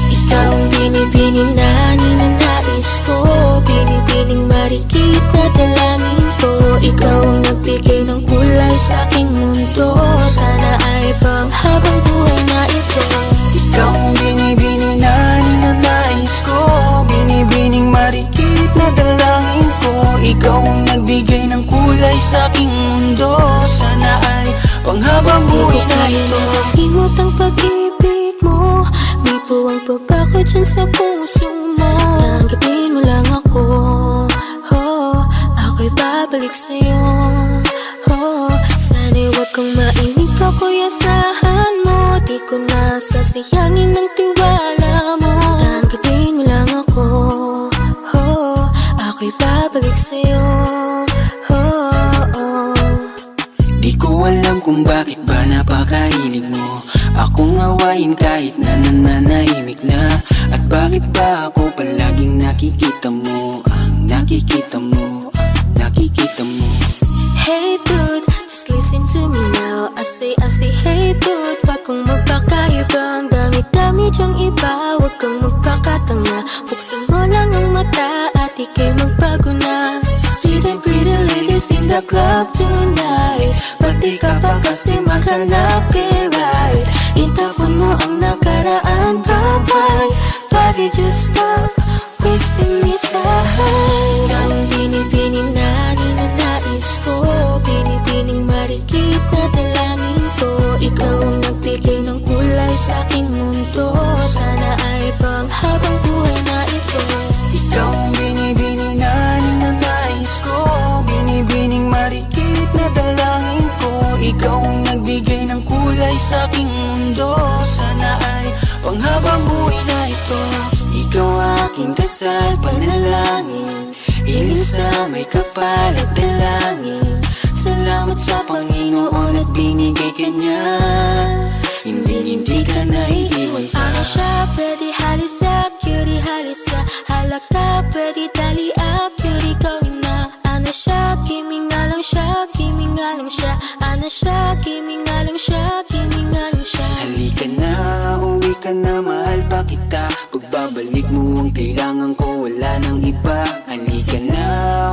Ikaw ang binibining na ninanais ko, binibining marikit na dalangin ko. Ikaw ang nagbigay ng kulay sa aking mundo, sana ay panghabang buhay na ito. Ikaw ang binibining na ninanais ko, binibining marikit na dalangin ko. Ikaw ang nagbigay ng kulay sa aking mundo, sana ay panghabang buhay na ito. Himot ang pag-ibig mo, may puwang pabako dyan sa puso mo. Tanggapin mo lang ako, ako'y babalik sa'yo. Sana'y huwag kang mainip, ako'y asahan mo. Di ko na sasayangin ang tiwala mo. Tanggapin mo lang ako, ako'y babalik sa'yo. Di ko alam kung bakit ba napakahilig mo akong awayin kahit na nananahimik na. At bakit ba ako palaging nakikita mo, ang nakikita mo, nakikita mo. Hey dude, just listen to me now. I say hey dude, wag kang magpakaiba. Ang dami-dami dyang iba, wag kang magpakatanga. Buksan mo lang ang mata at ika'y magbago na. See the pretty ladies in the club tonight, ba't di ka pa kasi maghanap kay right? Itapon mo ang nakaraan, bye-bye. Body just stop wasting me time. Ang binibining na ninanais ko, binibining marikit na dalangin ko. Ikaw ang nagbigay ng kulay sa aking mundo, sana ay panghabang buhay na ito. Ikaw ang binibining na ninanais ko, binibining marikit na dalangin ko. Ikaw ang nagbigay ng kulay sa aking mundo, sana ay panghabang buhay na ito. Ikaw aking dasal, panalangin, hiling sa may kapal at dalangin. Salamat sa Panginoon at binigay ka niya, hindi ka naiiwan pa. Ano siya, pwede halisa, cutie halisa. Halaka, pwede tali up, cutie gawin na. Ano siya, kimi nga lang siya, kimi nga lang siya. Ano siya, kimi nga lang siya, kimi nga lang siya. Halika na, uwi ka na, mahal pa kita. Pagbabalik mo ang kailangan ko, wala nang iba. Halika na,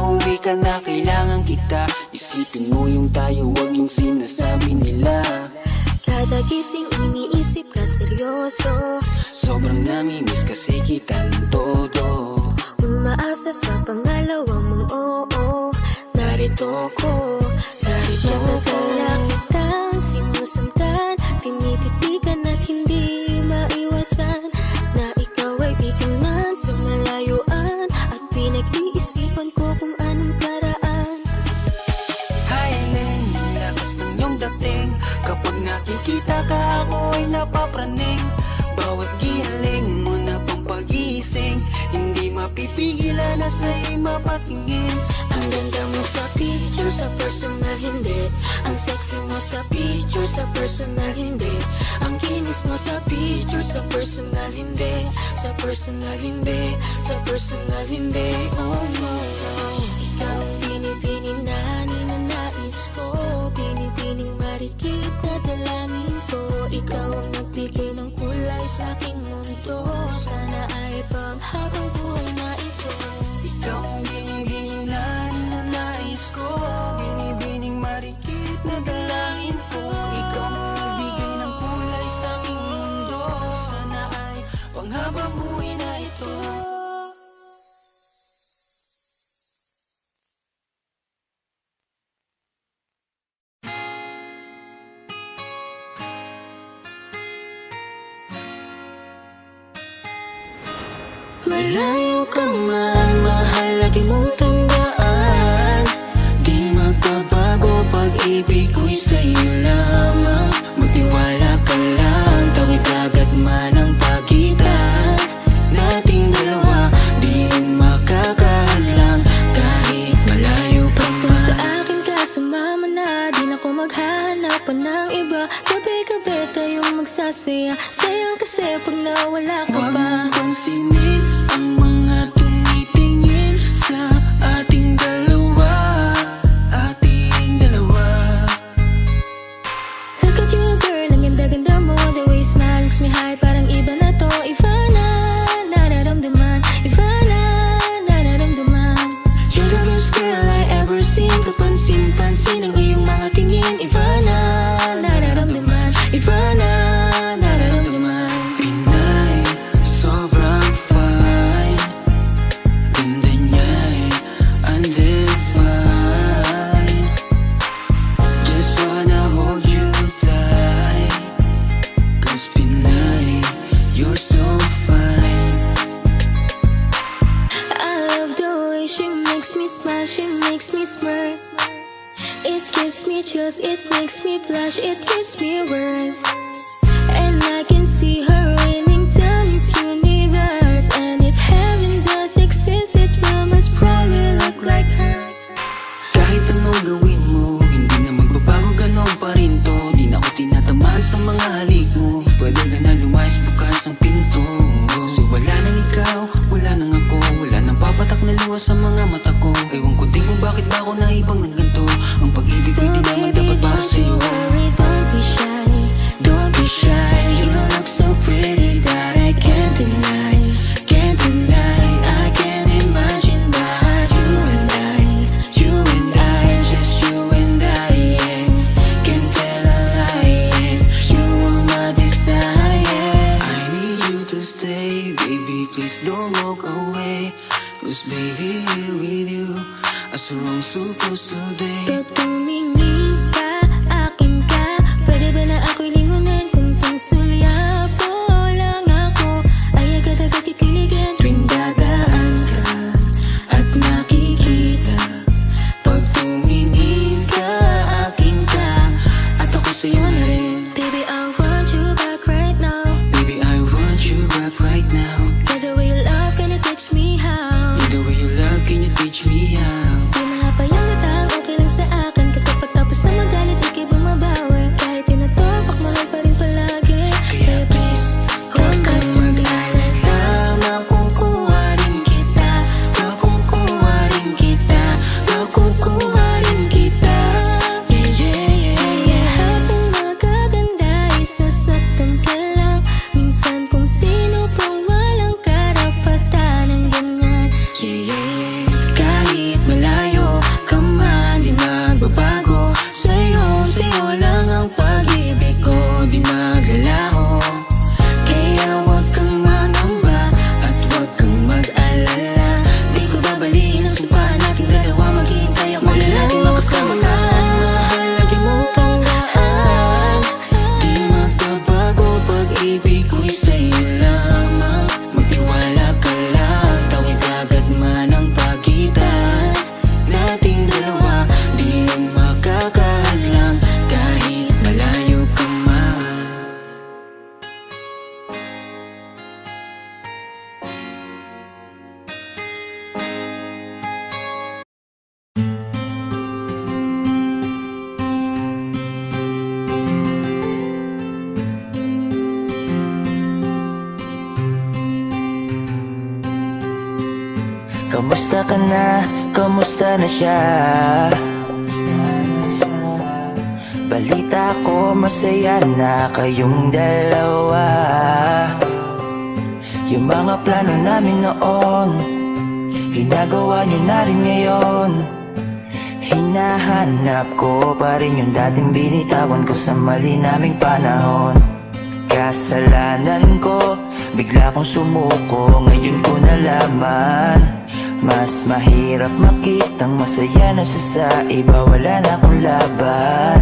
uwi ka na, kailangan kita. Isipin mo yung tayo, wag yung sinasabi nila. Kada gising iniisip ka seryoso, Sobrang namimiss kasi kita ng todo. umaasa sa pangalawa mong oo. Narito ko, narito ko. Kitang sinusundan, tinititigan at hindi maiwasan na ikaw ay titingnan sa malayuan. At pinag-iisipan ko kung anong paraan. Highland, lakas ng iyong dating. Kapag nakikita ka ako ay napapraning. Bawat gihaling mo na pang pag-iising, hindi mapipigilan na sa'y mapatingin. Ang ganda mo sa picture, sa personal hindi. Ang sexy mo sa picture, sa personal hindi. Ang kinis mo sa picture, sa personal hindi. Sa personal hindi, sa personal hindi. Oh no, no. Ikaw ang binibining na ninanais ko, binibining marikit na dalangin ko. Ikaw ang nagbigay ng kulay sa aking mundo, sana ay panghabang buhay na ito. Ikaw ang binibining na ninanais ko, binibining marikit na dalangin ko. Ikaw ang nagbigay ng kulay sa aking mundo, sana ay panghabang buhay na ito. Malayo ka man, mahal, lagi mong tandaan. Di magbabago, pag-ibig ko'y sa'yo lamang. Magtiwala ka lang, tawid agad man ang pagitan nating dalawa, di makakahadlang kahit malayo ka man. Basta sa akin ka sumama na, di na ko maghanap pa ng iba. Gabi-gabi tayong magsasaya, sayang kasi pag nawala ka Huwag pa. mong pansinin ang mga tumitingin. tuklasin ang iyong mga tingin. Iba na nararamdaman, iba na nararamdaman. Pinay, sobrang fine. Ganda niya'y undefined. Just wanna hold you tight. Cause Pinay, you're so fine. I love the way she makes me smile, she makes me smirk. It gives me chills, it makes me blush, it gives me words. And I can see her winning down Miss Universe. And if heaven does exist, it will most probably look like her. Kahit anong gawin mo, hindi na magbabago, ganon pa rin to. Di na ako tinatamaan sa mga halik mo. Pwede ka na lumayas, bukas ang pinto. Kasi wala nang ikaw, wala nang ako. Wala nang papatak na luha sa mga mata ko. Ewan ko din kung bakit ba ako naibang ng ganito. Ang pag-ibig So ko'y di naman baby, dapat para don't sa'yo. you worry, don't be shy. Don't be shy, you look so pretty that I can't deny. Can't deny, I can't imagine but you and I, just you and I, yeah. Can't tell a lie, yeah. You are my desire. I need you to stay, baby, please don't walk away. Cause baby, here with you, I so wrong supposed to day. Pag tumingin ka, akin ka. Pwede ba na ako'y lingunin? Kung pangsulyapo lang ako, ay agad-agad titiligan. Tuwing dadaan ka at nakikita, pag tumingin ka, akin ka, at ako sa'yo na rin. Baby, I want you back right now. Baby, I want you back right now. By the way you love, can you teach me how? The way you love, can you teach me how? Di mga payang okay lang sa akin. Kasi pagtapos na magalit, ikay bumabawi. Kahit tinatawag, mahal pa rin palagi. Kaya please, huwag kang mag-alala. Makukuha rin kita, makukuha rin kita, makukuha rin kita. Yeah, yeah, yeah, yeah. Habang magaganda, isasaktan ka lang. Minsan kung sino pang walang karapatan ng ganyan. Yeah, yeah, yeah. Kahit malayo ka man, di magbabago. Sa'yo lang ang pag-ibig ko, di maglalaho. Kaya huwag kang mangamba at huwag kang mag-alala. Di ko babaliin ang sumpahan nating dalawa. Maghihintay ako na lagi makasama ka. Mahal, lagi mong tandaan. Di magbabago, pag-ibig ko'y sa'yo lamang. Magtiwala ka lang, tawid agad man ang pagitan nating dalawa. Di yun makakahadlang kahit malayo ka man. Kamusta ka na? Kamusta na siya? Balita ko masaya na kayong dalawa. Yung mga plano namin noon, ginagawa niyo na rin ngayon. Hinahanap ko pa rin yung dating binitawan ko sa mali naming panahon. Kasalanan ko, bigla kong sumuko, ngayon ko nalaman. Mas mahirap makitang masaya na siya sa iba, wala na akong laban.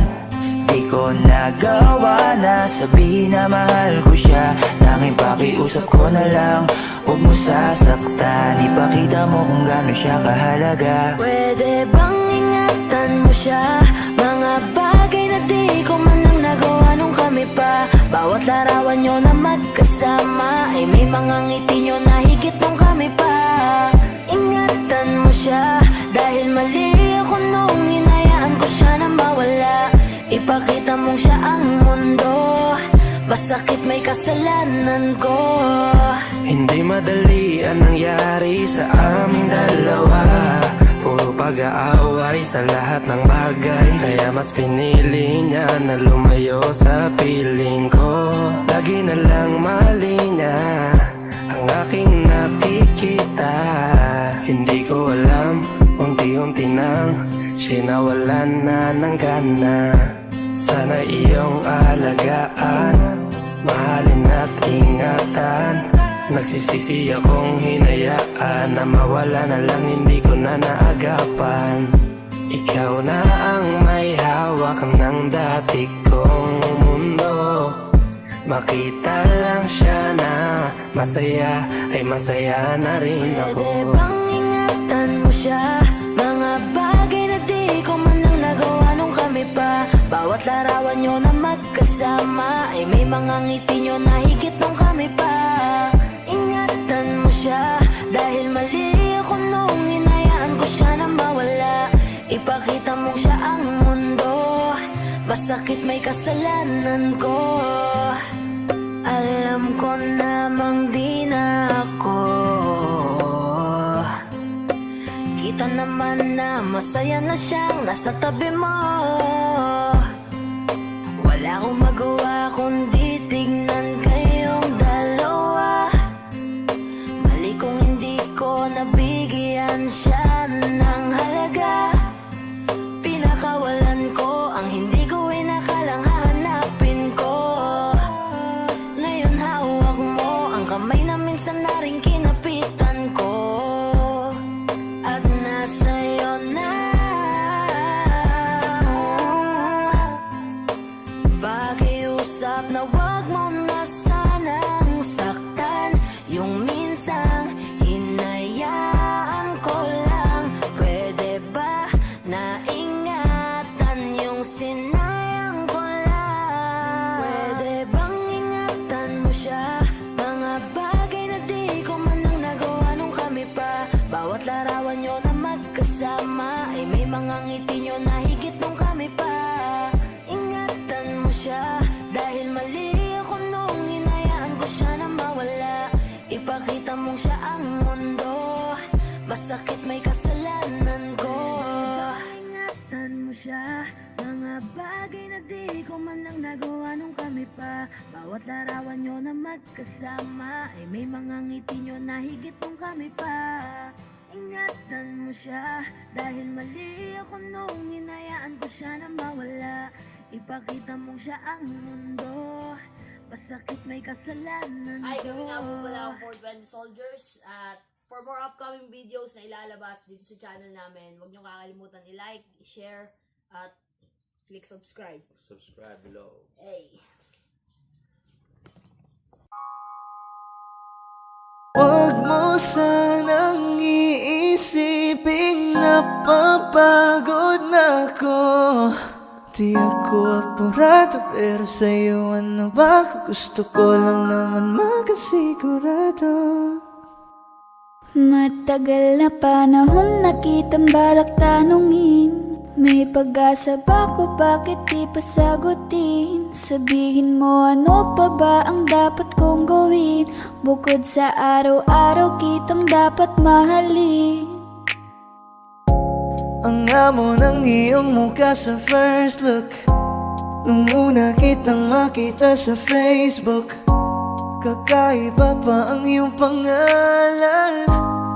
Di ko nagawa na sabihin na mahal ko siya. Tanging pakiusap ko na lang, huwag mo sasaktan. Ipakita mo kung gaano siya kahalaga. Pwede bang ingatan mo siya? Mga bagay na di ko man lang nagawa nung kami pa. Bawat larawan nyo na magkasama ay may mga ngiti nyo na higit nung kami pa. Ingatan mo siya dahil mali ako nung hinayaan ko siya na mawala. Ipakita mong siya ang mundo, masakit may kasalanan ko. Hindi madali ang nangyari sa aming dalawa. Puro pag-aaway sa lahat ng bagay, kaya mas pinili niya na lumayo sa piling ko. Lagi na lang mali niya ang aking nakikita. Hindi ko alam Unti-unti nang siya'y nawalan na ng gana. Sana iyong alagaan, mahalin at ingatan. Nagsisisi akong hinayaan na mawala na lang, hindi ko na naagapan. Ikaw na ang may hawak ng dati kong mundo. Makita lang siya na masaya, ay masaya na rin ako. Pwede bang ingatan mo siya? Mga bagay na di ko man lang nagawa nung kami pa. Bawat larawan nyo na magkasama ay may mga ngiti nyo na higit nung kami pa. Ingatan mo siya dahil mali ako nung hinayaan ko siya na mawala. Ipakita mo siya ang mundo, masakit may kasalanan ko. Alam ko namang di na ako. Kita naman na masaya na siyang nasa tabi mo. Wala akong magawa kundi tignan kayong dalawa. Mali kung hindi ko nabigyan siya ng halaga. Pinakawalan ko ang hindi ko inakalang hahanapin ko. Ngayon hawak mo ang kamay na minsan na rin kinapitan ko. At nasa'yo na. Pakiusap na wag mo na sanang saktan. Yung minsang hinayaan ko lang. Pwede ba na ingatan yung sinayang ko lang? Pwede bang ingatan mo siya? Mga bagay na di ko man lang nagawa nung kami pa. Bawat larawan nyo na magkasama ay may mga ngiti nyo na higit nung kami pa. Ingatan mo siya dahil mali ako nung hinayaan ko siya na mawala. Ipakita mong siya ang mundo, masakit may kasalanan ko. Ingatan mo siya, mga bagay na di ko man lang nagawa nung kami pa. Bawat larawan nyo na magkasama ay may mga ngiti nyo na higit nung kami pa. Ingatan mo siya dahil mali ako nung hinayaan ko siya na mawala. Ipakita mong siya ang mundo, masakit may kasalanan Ay, ko. kami nga po pala ang 420 Soldiers. At for more upcoming videos na ilalabas dito sa channel namin, huwag niyo kakalimutan i-like, i-share, at click subscribe. Subscribe below. Hey! Huwag mo sanang iisiping napapagod na ako. Di ako apurado pero sa'yo ano ba? Gusto ko lang naman makasigurado. Matagal na panahon na kitang balak tanungin. May pag-asa ba ko, bakit di pa sagutin? Sabihin mo ano pa ba ang dapat kong gawin? Bukod sa araw-araw kitang dapat mahalin. Ang amo ng iyong mukha sa first look, nung una kitang makita sa Facebook. Kakaiba pa ang iyong pangalan,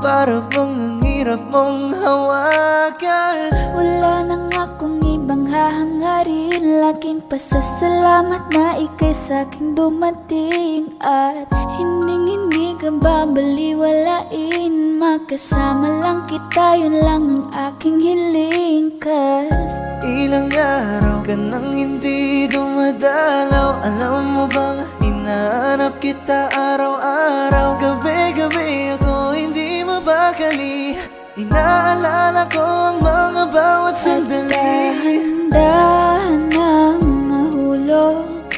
para bang ang hirap mong hawakan. Wala nang akong ibang hahangarin, laking pasasalamat na ika'y sa'king dumating. At hindi ka babaliwalain, makasama lang kita, yun lang ang aking hiling. Cause ilang araw ka nang hindi dumadalaw. Alam mo bang hinahanap kita araw-araw? Gabi-gabi ako hindi mabakali, inaalala ko ang mga bawat sandali. dahan-dahan ang nahulog,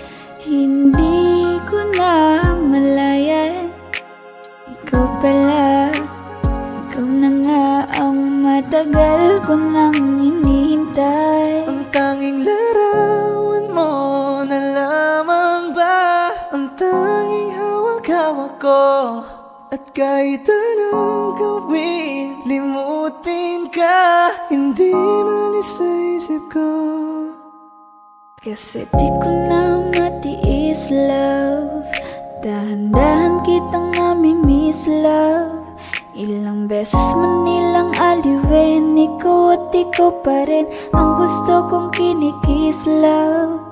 hindi ko na malayan. Ikaw pala, ikaw na nga ang matagal ko nang hinihintay. Ang tanging larawan mo na lamang ba ang tanging hawak-hawak ko? At kahit anong gawin, limutin ka, hindi malis sa isip ko. Kasi di ko na matiis, love. Dahan-dahan kitang nami-miss, love. Ilang beses man nilang baliwin, ikaw at ikaw pa rin ang gusto kong kinikis, love.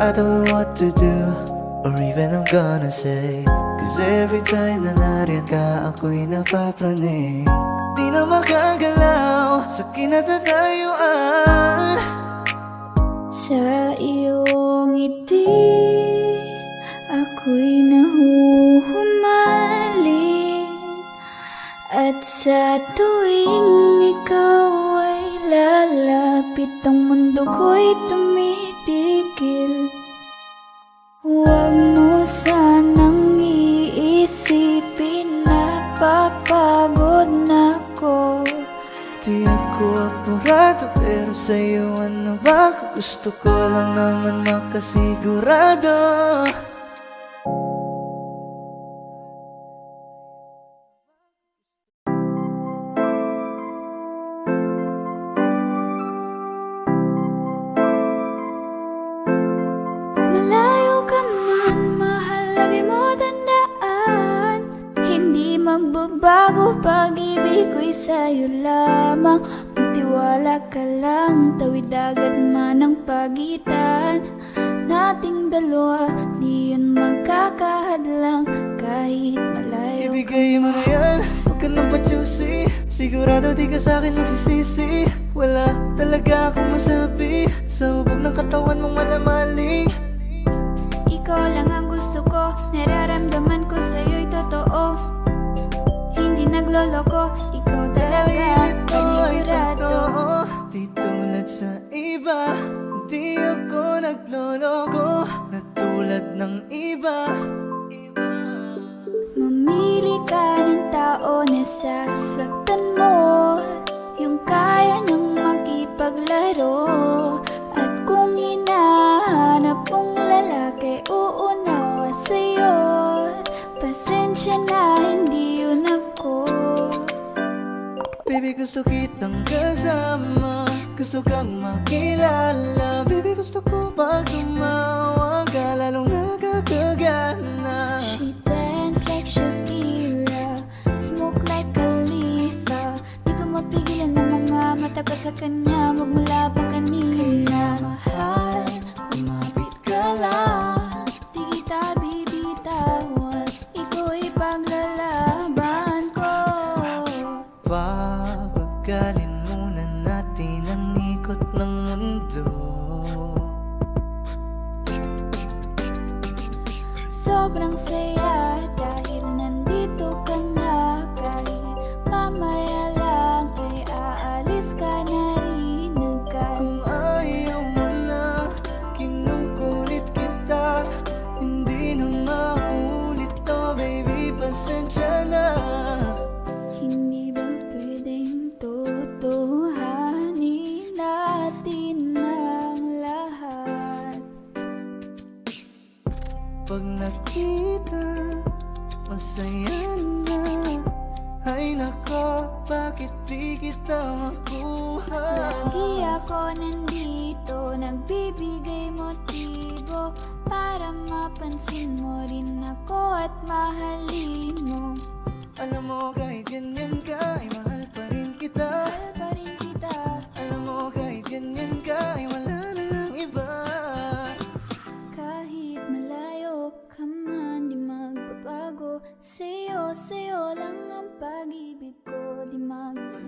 I don't know what to do, or even I'm gonna say, cause every time na nariyan ka, ako'y napapraning. Di na makagalaw sa kinatatayuan. Sa iyong ngiti, ako'y nahuhumaling. At sa tuwing ikaw ay lalapit, ang mundo ko'y tumitigil. Huwag mo sanang iisipin na papagod na ako. Di ako apurado, pero sa'yo ano ba? Kung gusto ko lang naman makasigurado. Malayo ka man, mahal, lagi mo tandaan. Hindi magbabago, pag-ibig ko'y sa'yo lamang. Magtiwala ka lang, tawid dagat man ang pagitan nating dalawa, di yun magkakahadlang kahit malayo. Ibigay mo na yan, huwag ka nang pa-choosy. Sigurado di ka sa'kin magsisisi. Wala talaga akong masabi sa hubog ng katawan mong malamaling. Ikaw lang ang gusto ko, nararamdaman ko sa'yo'y totoo. Hindi nagloloko, ikaw talaga, panigurado. Di tulad sa iba, di ako nagloloko, na tulad ng iba. Mamili ka ng tao na sasaktan mo, yung kaya niyang makipaglaro. At kung hinahanap mong lalaki, uunawa sa'yo. Pasensya na, hindi yun ako. Baby, gusto kitang kasama, gusto kang makilala. Baby, gusto ko pag tumawa ka, lalong nakakagana. She dance like Shakira, smoke like Khalifa. Di ko mapigilan ng mga mata ko sa kanya, magmula pa kanina. Mahal, kumapit ka lang, di kita bibitawan, iko'y paglalaban ko. Papagalin muna natin ang ikot ng mundo. Sobrang saya dahil nandito ka na. Kahit mamaya lang ay aalis ka na rin agad. Kung ayaw mo na, kinukulit kita. Hindi na maulit to, baby, pasensya na. Hindi ba pwedeng totohanin natin ang lahat? Pag nakita, masaya na. Ay nako, bakit di kita makuha? Lagi ako nandito, nagbibigay motibo para mapansin mo rin ako at mahalin mo. Alam mo kahit ganyan ka, ay mahal pa rin kita. Mahal pa rin kita. Alam mo kahit ganyan ka, ay wala na ng iba. Kahit malayo ka man, di magbabago. Sa'yo lang ang pag-ibig ko, di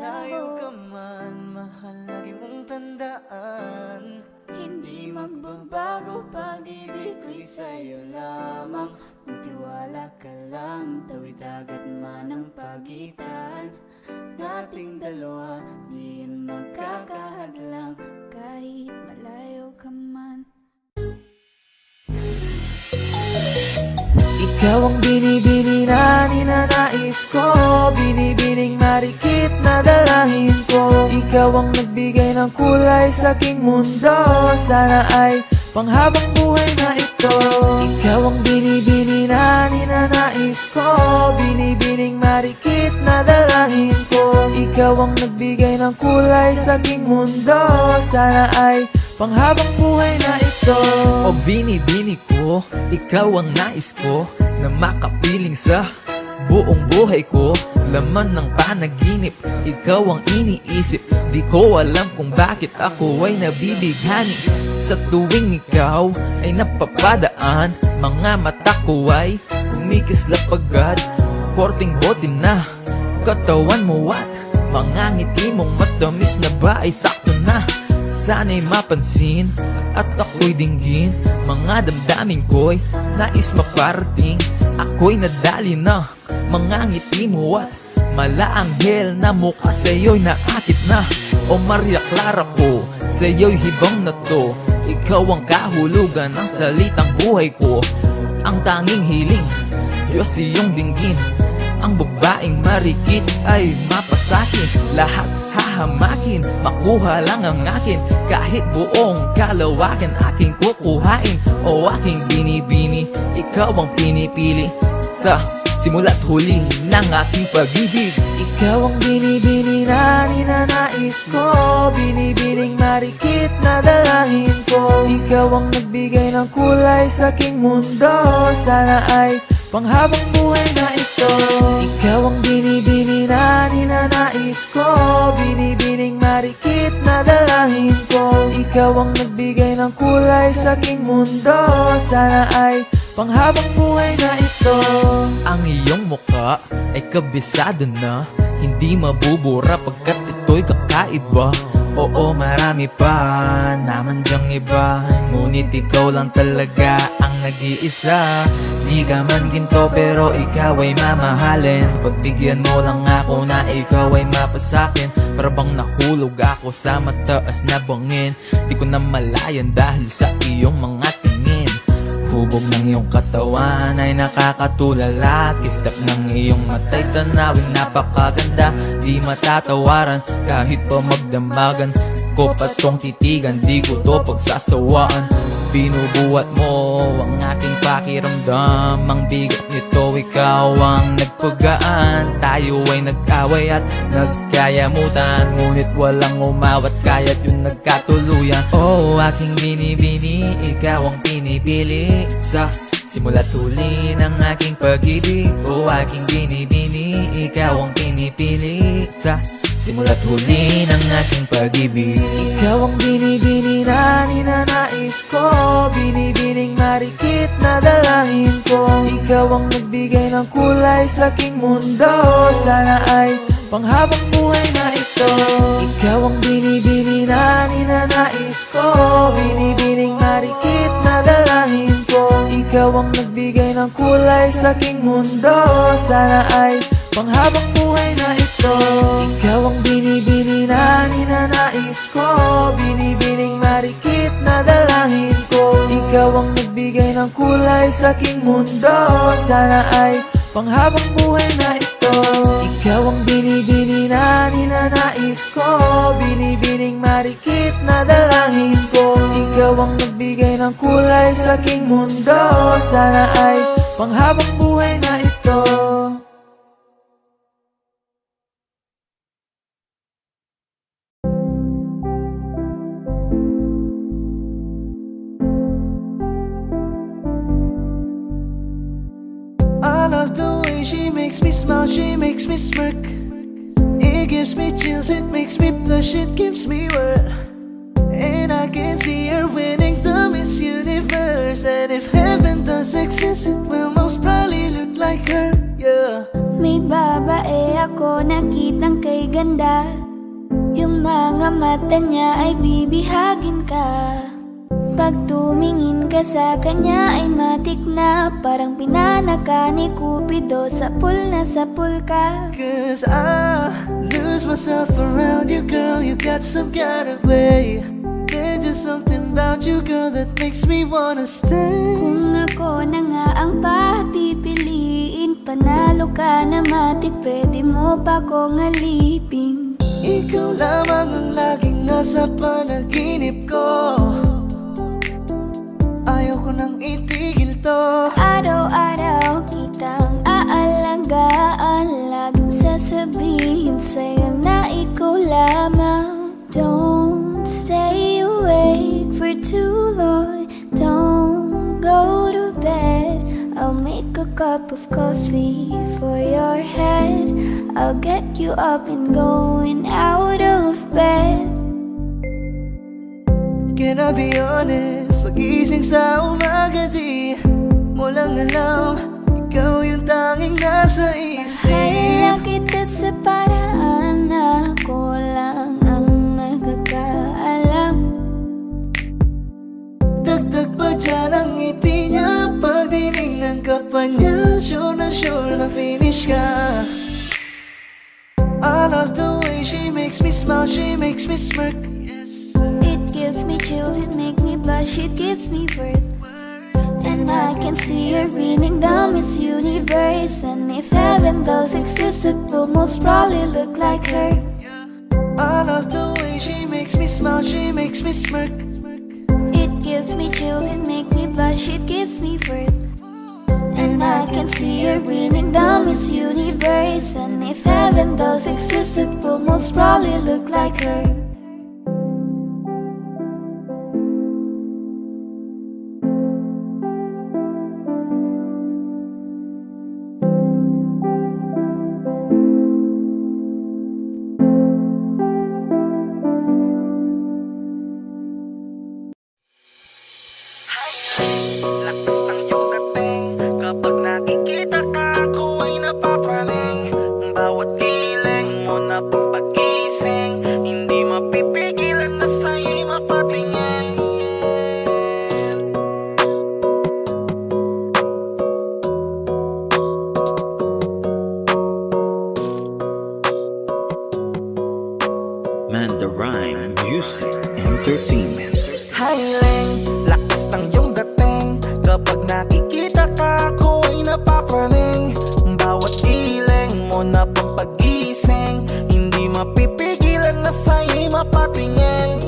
Layo ka maglalaho. man, mahal, lagi mong tandaan. Hindi magbabago, pag-ibig ko'y sa'yo lamang. Magtiwala ka lang, tawid dagat man ang pagitan nating dalawa, di yun magkakahadlang kahit malayo ka man. Ikaw ang binibini na ninanais ko, binibining marikit na dalangin ko. Ikaw ang nagbigay ng kulay sa aking mundo, sana ay panghabang buhay na ito. Ikaw ang binibini na ninanais ko, binibining marikit na dalangin ko. Ikaw ang nagbigay ng kulay sa aking mundo, sana ay panghabang buhay na ito. O binibini ko, ikaw ang nais ko na makapiling sa Buong buhay ko, laman ng panaginip. Ikaw ang iniisip, di ko alam kung bakit ako ay nabibighani. Sa tuwing ikaw ay napapadaan, mga mata ko ay kumikislap agad. Korting bote na, katawan mo at mga ngiti mong matamis na ba ay sakto na. Sana'y mapansin at ako'y dinggin, mga damdamin ko'y nais maparating. Ako'y nadali na, mga ngiti mo at malaanghel na mukha sa'yo'y naakit na. O Maria Clara ko, sa'yo'y hibang na to. Ikaw ang kahulugan ng salitang buhay ko. Ang tanging hiling, Diyos iyong dinggin. Ang babaeng marikit ay mapasakin. Lahat hahamakin, makuha lang ang akin. Kahit buong kalawakan aking kukuhain. O aking binibini, ikaw ang pinipili. Sa simula't huli ng aking pag-ibig. Ikaw ang binibini na ninanais ko, binibining marikit na dalangin ko. Ikaw ang nagbigay ng kulay sa aking mundo. Sana ay panghabang buhay na ito. Ikaw ang binibini na ninanais ko, binibining marikit na dalangin ko. Ikaw ang nagbigay ng kulay sa aking mundo. Sana ay panghabang buhay na ito. Ang iyong muka ay kabisado na, hindi mabubura pagkat ito'y kakaiba. Oo, marami pa naman dyang iba, ngunit ikaw lang talaga ang nag-iisa. Di ka man ginto pero ikaw ay mamahalin. Pagbigyan mo lang ako na ikaw ay mapasakin. Para bang nahulog ako sa mataas na bangin. Di ko na malayan dahil sa iyong mga tingin. Hubog ng iyong katawan ay nakakatulala. Kislap ng iyong mata'y tanawin napakaganda. Di matatawaran kahit pa magdamagan ko pa tong titigan, di ko to pagsasawaan. Binubuhat mo ang aking pakiramdam. Ang bigat nito, ikaw ang nagpagaan. Tayo ay nag-away at nagkayamutan, ngunit walang umawat kaya't yung nagkatuluyan. Oh, aking binibini, ikaw ang pinipili. Sa simula't huli ng aking pag-ibig. Oh, aking binibini, ikaw ang pinipili. Sa simula't huli ng aking pag-ibig. Ikaw ang binibini na ninanais ko, binibining marikit na dalangin ko. Ikaw ang nagbigay ng kulay sa aking mundo. Sana ay panghabang buhay na ito. Ikaw ang binibini na ninanais ko, binibining marikit na dalangin ko. Ikaw ang nagbigay ng kulay sa aking mundo. Sana ay panghabang buhay na ito. Ikaw ang binibini na ninanais ko, binibining marikit na dalangin ko. Ikaw ang nagbigay ng kulay sa aking mundo. Sana ay panghabang buhay na ito. Ikaw ang binibini na ninanais ko, binibining marikit na dalangin ko. Ikaw ang nagbigay ng kulay sa aking mundo. Sana ay panghabang buhay na ito. I love the way she makes me smile, she makes me smirk. It gives me chills, it makes me blush, it gives me world. And I can see her winning the Miss Universe. And if heaven does exist, it will most probably look like her, yeah. May babae ako nakitang kay ganda. Yung mga mata niya ay bibihagin ka. Pag tumingin ka sa kanya ay matik na. Parang pinanaka ni Cupido, sapul na sapul ka. Cause I lose myself around you, girl. You got some kind of way. There's just something about you, girl, that makes me wanna stay. Kung ako na nga ang papipiliin, panalo ka na matik, pwede mo pa kong alipin. Ikaw lamang ang laging nasa panaginip ko. Ayaw ko nang itigil to. Araw-araw kitang aalagaan, laging sasabihin sa'yo na ikaw lamang. Don't stay awake for too long, don't go to bed. I'll make a cup of coffee for you you up and going out of bed. Can I be honest? Pag-ising sa umaga di mo lang alam, ikaw yung tanging nasa isip. Mahal kita sa paraan na ako lang ang nagkakaalam. Dagdag pa dyan ang ngiti niya, pag dinignan ka pa niya, sure na finish ka. I love the way she makes me smile, she makes me smirk. Yes, It gives me chills, it makes me blush, it gives me birth. And I can see her beaming down Miss Universe. And if heaven does exist, it will most probably look like her. I love the way she makes me smile, she makes me smirk. It gives me chills, it makes me blush, it gives me birth. And I can see her beaming down Miss Universe. And if heaven does exist, it will most probably look like her. Lakas ng iyong dating, kapag nakikita ka ako ay napapraning. Bawat giling mo na pang pagising, hindi mapipigilan na sa'yo'y mapatingin. Man the Rhyme Music Entertainment. Hiling, lakas ng iyong dating, kapag nakikita ka ako ay napapraning. Bawat giling mo na pang pagising, hindi mapipigilan na sa'yo'y mapatingin.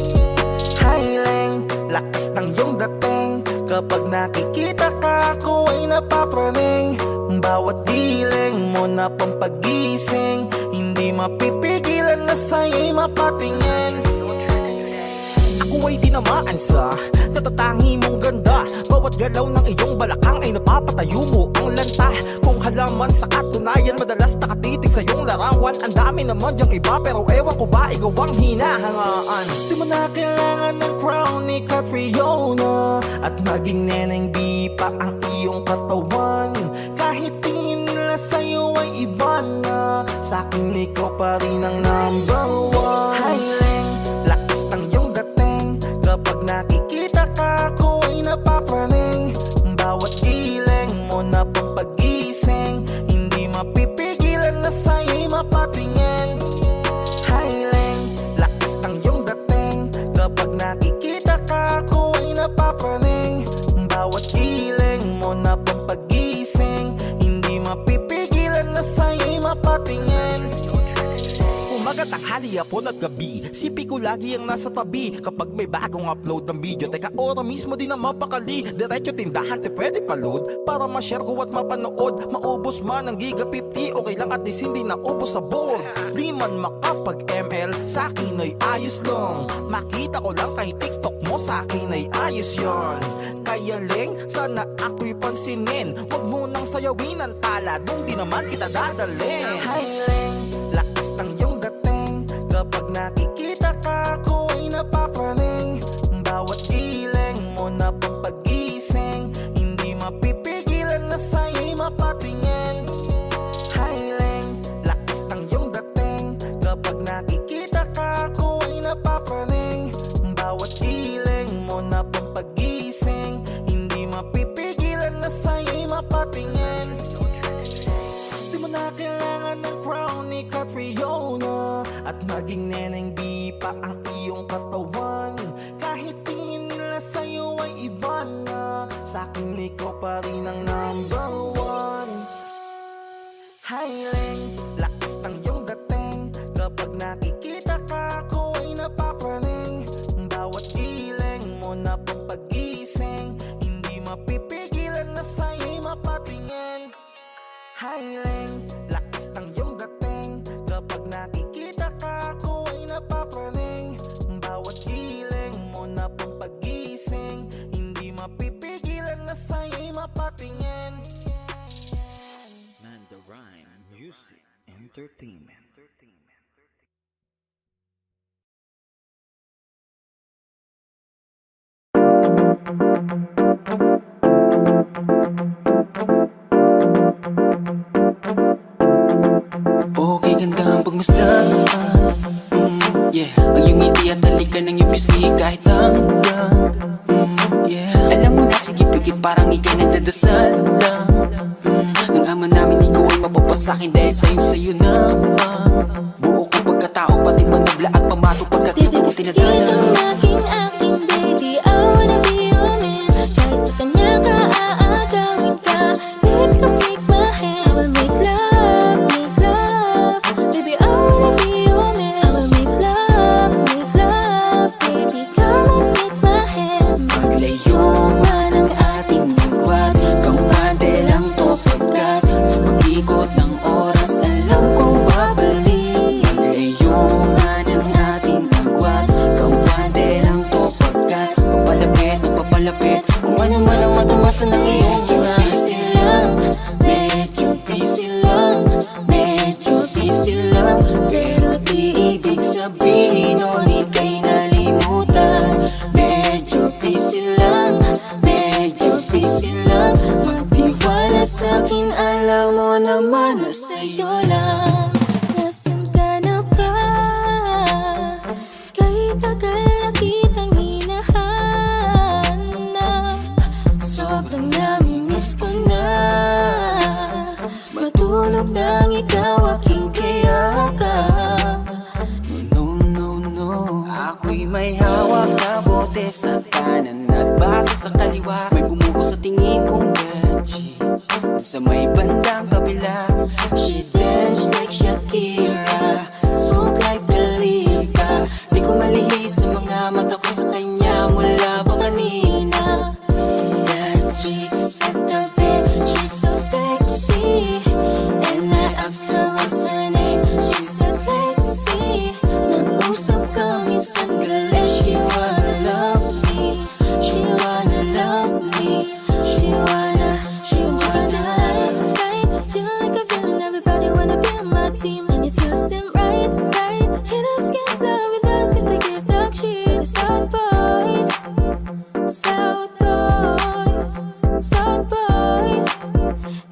Hiling, lakas ng iyong dating, kapag nakikita ka ako ay napapraning. Bawat giling mo na pang pagising, hindi mapipigilan na sa'yo'y mapatingin. Ako ay tinamaan sa natatangi mong ganda. Bawat galaw ng iyong balakang ay napapatayo mo ang lanta. Kung halaman sa katunayan, madalas nakatitig sa iyong larawan. Ang dami naman diyang iba, pero ewan ko ba ikaw ang hinahangaan. Di mo na kailangan ng crown ni Catriona, at maging neneng di pa ang iyong katawan. Kahit tingin nila sa'yo ay iba na, sa'kin ikaw pa rin ang number one. Hiling, lakas ng iyong dating, kapag nakikita ka ako ay napapraning. Bawat giling mo na pang pagising, hindi mapipigilan na sa'yo'y mapatingin. Hiling, lakas ng iyong dating, kapag nakikita ka ako ay napapraning. Bawat giling mo na pang pagising, hindi mapipigilan na sa'yo'y mapatingin. Umaga, tanghali, hapon at gabi, sipi ko lagi ang nasa tabi. Kapag may bagong upload ng video, teka ora mismo din na mapakali. Diretso tindahan, te pwede pa-load, para ma-share ko at mapanood. Maubos man ang giga 50, okay lang at least hindi naubos sa board. Di man makapag ML, sa'kin ay ayos lang. Makita ko lang kay TikTok mo, sa'kin ay ayos yon. Kaya Leng, sana ako'y pansinin. Huwag mo nang sayawin ang tala, dun di naman kita dadalhin. Hi Leng, lakas ng iyong dating, kapag nakikita ka ako ay napapraning. Bawat giling mo na pang pagising, hindi mapipigilan na sa'yo'y mapatingin. Hiling, lakas ng iyong dating, kapag nakikita ka ako ay napapraning. Bawat giling mo na pang pagising, hindi mapipigilan na sa'yo'y mapatingin. Di mo na kailangan ng crown ni Catriona, at maging neneng di pa ang iyong katawan. Kahit tingin nila sa'yo ay iba na, sa'kin ikaw pa rin ang number one. Hiling, lakas ng iyong dating, kapag nakikita ka ako ay napapraning. Bawat giling mo na pang pagising, hindi mapipigilan na sa'yo'y mapatingin. Hiling, lakas ng iyong dating, kapag nakikita ka ako ay napapraning. Bawat giling mo na pang pagising, hindi mapipigilan na sa'yo'y mapatingin. Man the Rhyme Music Entertainment. Okay, ganda ang pagmasdan. Yeah, ang iyong ngiti at halika ng iyong pisngi kahit hanggang yeah, alam mo na, sige pigit parang ikay nagdadasal lang. Ng ama namin ikaw ay mapapasakin dahil sa'yo na buo kong pagkatao, pati manabla at pamato pagkatito Baby, ko gusto tinadala. kitang maging aking baby, I wanna be your man. Kahit sa kanya ka aagawin ka, baby, come take my hand. I will make love, baby, I wanna be your man. I will make love, baby, come and take my hand. Maglayo man ang ating nagwag, kampante lang to pagkat sa pag-ikot ng oras alam kong babalik. Maglayo man ang ating nagwag, kampante lang to pagkat papalapit na papalapit kung ano man ang matumasan ng iyong Busy lang, medyo busy lang, medyo busy lang, pero di ibig sabihin o ika'y nalimutan. Medyo busy lang, medyo busy lang, magtiwala sa'kin, alam mo naman na sa'yo lang. Nasaan ka na ba? Kahit tagal na kitang hinahanap, sobrang namimiss ko na matulog nang ikaw aking kayakap. No, no, no, ako'y may hawak na bote sa kanan at baso sa kaliwa. May bumuko sa tingin kong gadget sa may bandang kabila. She danced like Shakira, spoke like Khalifa. Di ko malihis sa mga mata ko sa kanya mula pa kanina. That chick sa tabi, she's so sexy, and I asked her what's her name. She said Lexi. Nag-usap kami sandali. She wanna love me, she wanna love me, she wanna right. Chill like a villain, everybody wanna be on my team, and it feels them right. Haters can't love with us 'cause they give dog shit. The South Boys, South Boys, South Boys,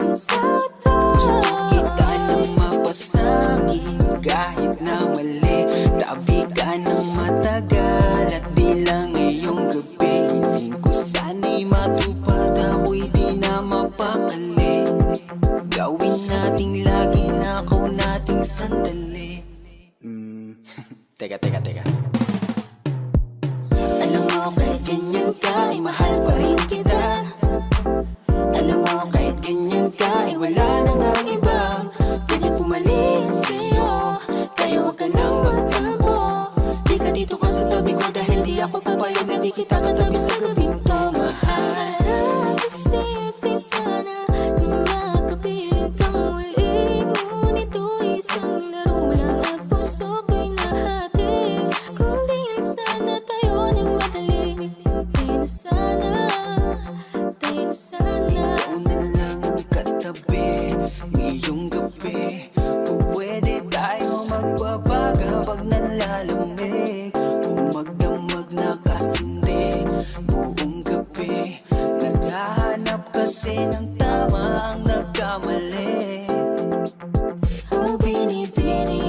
and South Gusto kita Boys. nang mapasakin kahit na mali. Tabi ka ng matagal at di lang ngayong gabi. Hiling ko sana'y matupad, ako'y di na mapakali. Gawin nating lagi na ako nating sandali. Teka. Alam mo kahit ganyan ka, ay mahal pa rin kita. Alam mo kahit ganyan ka, ay wala na nang ibang pwedeng pumalis sa'yo. Kaya wag ka nang magtampo, di ka dito ka sa tabi ko, dahil di ako papayag na di kita katabi sa gabing to, mahal. Sarap isipin sana na makapiling kang muli, ngunit ito'y isang laro lang at puso ko'y nahati. Kung di lang sana tayo nagmadali, tayo na sana, tayo na sana. Ikaw na lang ang katabi ngayong gabi. Kung pwede tayo magbabaga pag nalalamig, kung magdamag na kasindi buong gabi. Naghahanap kasi ng tama ang nagkamali. Oh, binibini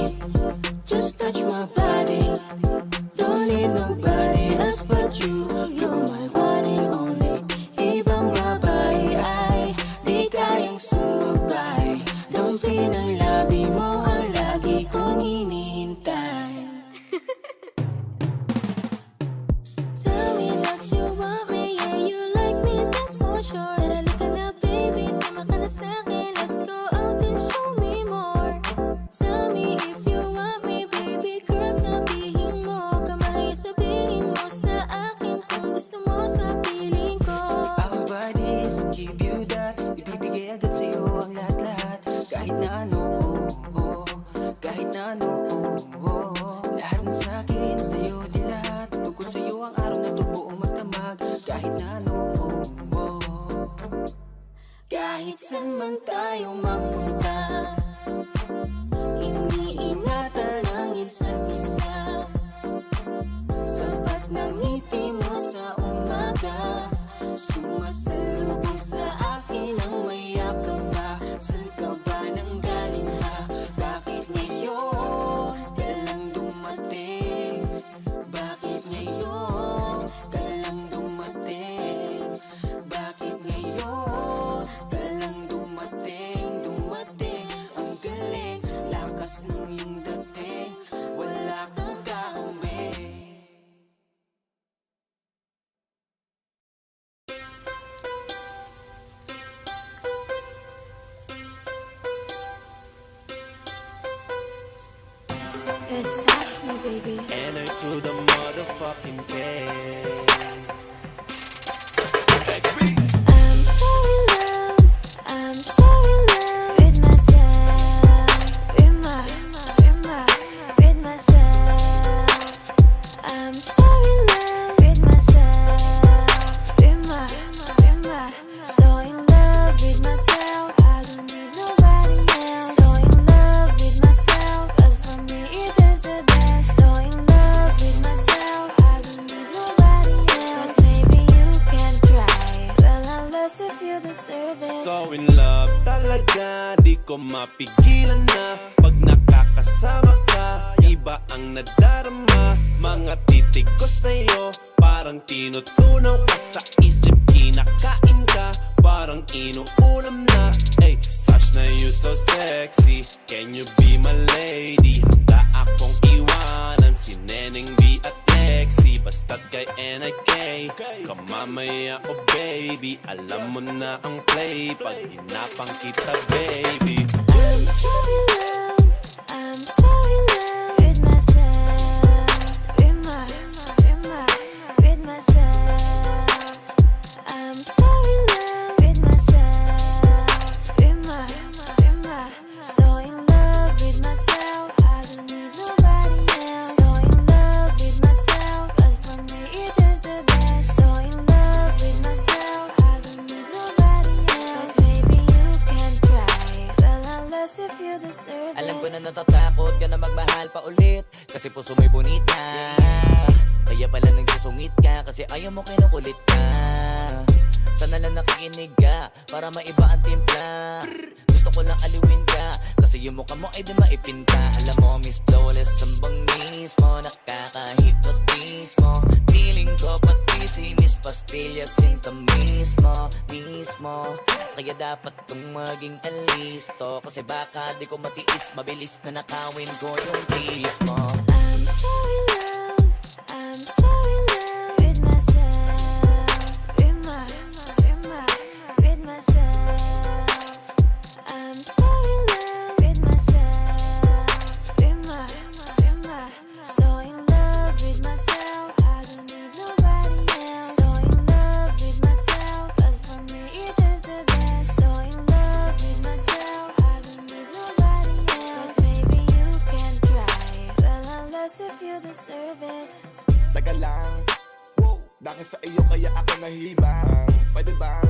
It's Ashley, baby. Enter to the motherfucking cave. I'm so in love. I'm so in love with myself. With myself. I'm so in love with myself. So in love with myself. I don't need nobody else. So in love with myself. 'Cause for me it is the best. So in love with myself. I don't need nobody else. But maybe you can try. Well, unless if you deserve it. So in love talaga, di ko mapigilan na. Pag nakakasama ka, iba ang nadarama. Mga titig ko sa'yo, parang tinutunaw ka sa isip. Kinakain ka, parang inuulam na. Ay, Sash na you so sexy. Can you be my lady? Handa akong iwanan si Neneng B at Lexi. Basta't kay NIK ka mamaya, oh baby. Alam mo na ang play pag hinapang kita, baby. I'm so in love. I'm so in love with myself. With myself. I'm so in love with myself. So in love with myself. I don't need nobody else. So in love with myself. 'Cause for me it is the best. So in love with myself. I don't need nobody else. But maybe you can try. Well, unless if you deserve it. Alam ko na natatakot ka na magmahal pa ulit, kasi puso mo'y bonita. Kaya pala nagsusungit ka, kasi ayaw mo kinukulit ka. Sana lang nakikinig ka, para maiba ang timpla. Gusto ko lang aliwin ka, kasi yung mukha mo ay di maipinta. Alam mo, Miss Flawless, sambang mismo, nakaka-hypnotismo. Feeling ko pati si Miss Pastillas, sinta mismo. Kaya dapat kong maging alisto, kasi baka di ko matiis, mabilis na nakawin ko yung kiss mo. I'm so in love. I'm so in love with myself. With myself. I'm so in love with myself. So in love with myself. I don't need nobody else. So in love with myself. 'Cause for me it is the best. So in love with myself. I don't need nobody else. But maybe you can try. Well, unless if you deserve it. Taga lang, wow, dahil sa iyo kaya ako nahibang. Pwede bang,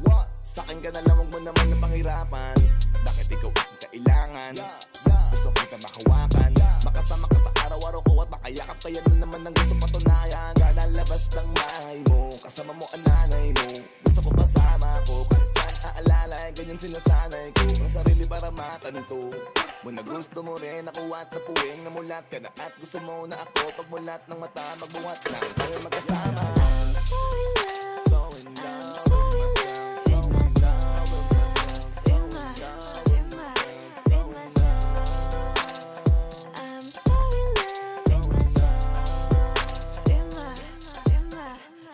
what? Sa akin ka na lang, huwag mo naman na panghirapan. Bakit ikaw ang kailangan? Gusto kita makawakan, makasama ka sa araw-araw ko at makayakap. Kaya nun naman ang gusto patunayan. Lalabas ng bahay mo, kasama mo ang nanay mo. Gusto ko kasama ko, kahit saan aalala, ganyan sinasanay ko ang sarili para matanto. Muna gusto mo rin ako at napuwing namulat ka na. At gusto mo na ako pagmulat ng mata, magbuhat lang tayo magkasama. I'm so in love. So in love. I'm so in love with myself. With myself. I'm so in love with myself.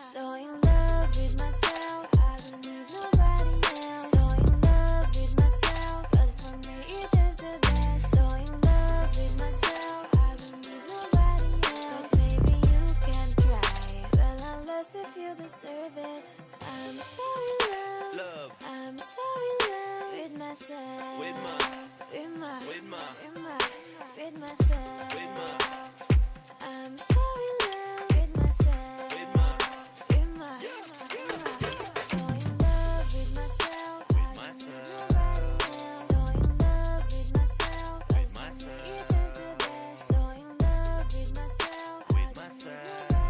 So in love with myself. I don't need nobody else. So in love with myself. 'Cause for me it is the best. So in love with myself. I don't need nobody else. But maybe you can try. Well, unless if you deserve it. I'm so in love. I'm so in love with myself. With myself. I'm so in love with myself. So in love with myself. I don't need nobody else. So in love with myself. 'Cause for me it is the best. So in love with myself. I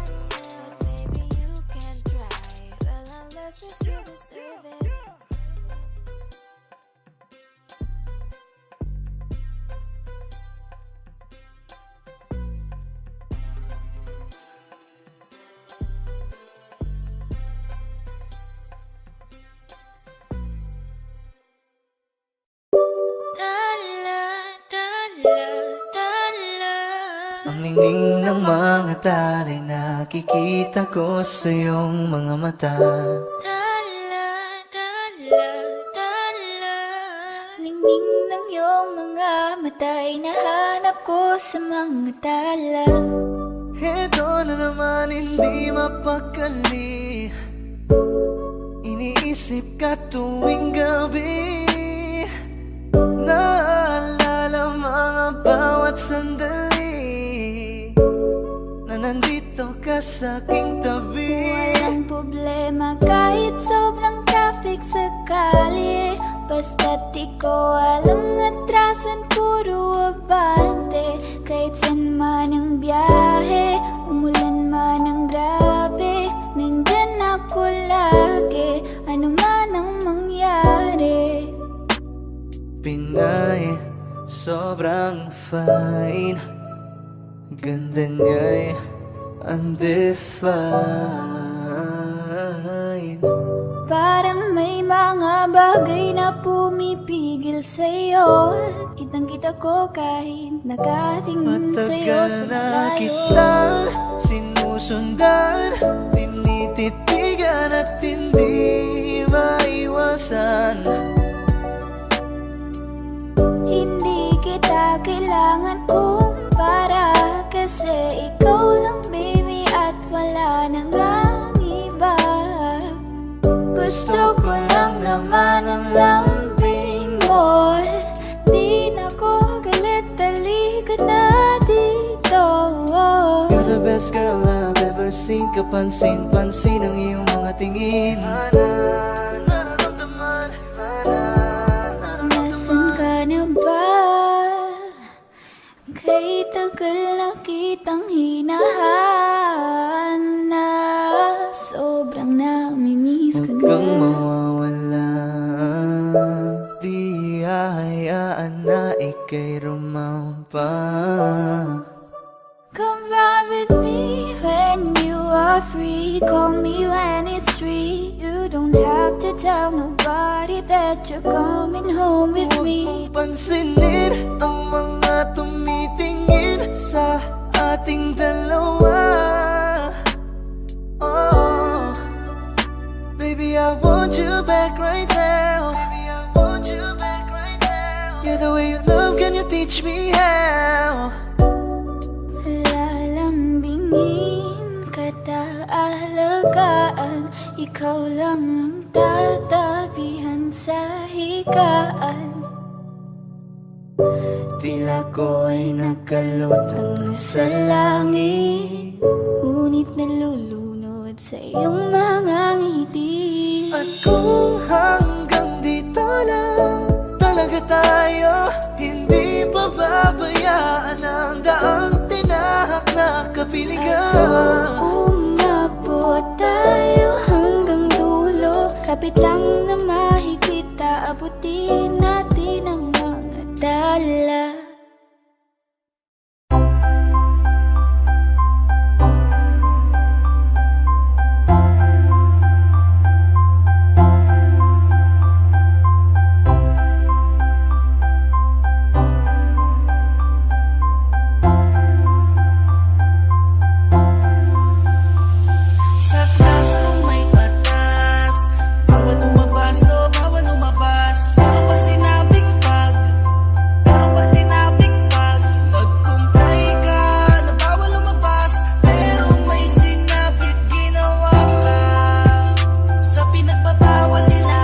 don't need nobody else. But maybe you can try. Well, unless if you deserve it. Ang ningning ng mga talay, nakikita ko sa iyong mga mata. Ningning ng iyong mga matay na hinahanap ko sa mga tala. Heto na naman, hindi mapakali. Iniisip ka tuwing gabi. Naalala mga bawat sandali na nandito ka sa aking tabi. Walang problema kahit sobrang traffic sa kalye. Basta't ikaw walang atrasan, puro abante. Kahit san man ang biyahe, umulan man ang grabe, nandyan ako lagi, ano man ang mangyari. Pinay, sobrang fine. Ganda niya'y undefined. Parang may mga bagay na pumipigil sa'yo. Kitang-kita ko kahit nakatingin sa'yo sa Matagal na malayo. kitang sinusundan, tinititigan at hindi maiwasan. Hindi kita kailangan kumpara, kasi ikaw lang baby at wala nang ang iba. Gusto ko lang naman ang lambing mo. Di na ko galit, halika na dito. You're the best girl I've ever seen. Kapansin-pansin ang iyong mga tingin. Nasaan ka na ba? Kay tagal na kitang hinahanap. Sobrang namimiss ka Huwag na. kang mawawala. Di hahayaan na ika'y rumampa. Come back with me when you are free. Call me when it's free. You don't have to tell nobody that you're coming home with Huwag me. mong pansinin ang mga tumitingin sa ating dalawa. Oh, baby, I want you back right now. Baby, I want you back right now. Yeah, the way you love, can you teach me how? Lalambingin kita, alagaan. Ikaw lang ang tatabihan sa higaan. Tila ko ay nakalutang sa langit, Ngunit nalulunod sa iyong mga ngiti. at kung hanggang dito lang talaga tayo, hindi pa babayaan ang daang tinahak na kapiligan. Umabot tayo hanggang dulo, kapit lang na mahigit, aabutin natin ang mga dala. Sa classroom may batas, bawal lumabas o bawal lumabas. Pero pag sinabing pag nagkumpay ka na bawal lumabas, pero may sinabit ginawa ka. Sa pinagbabawal nila,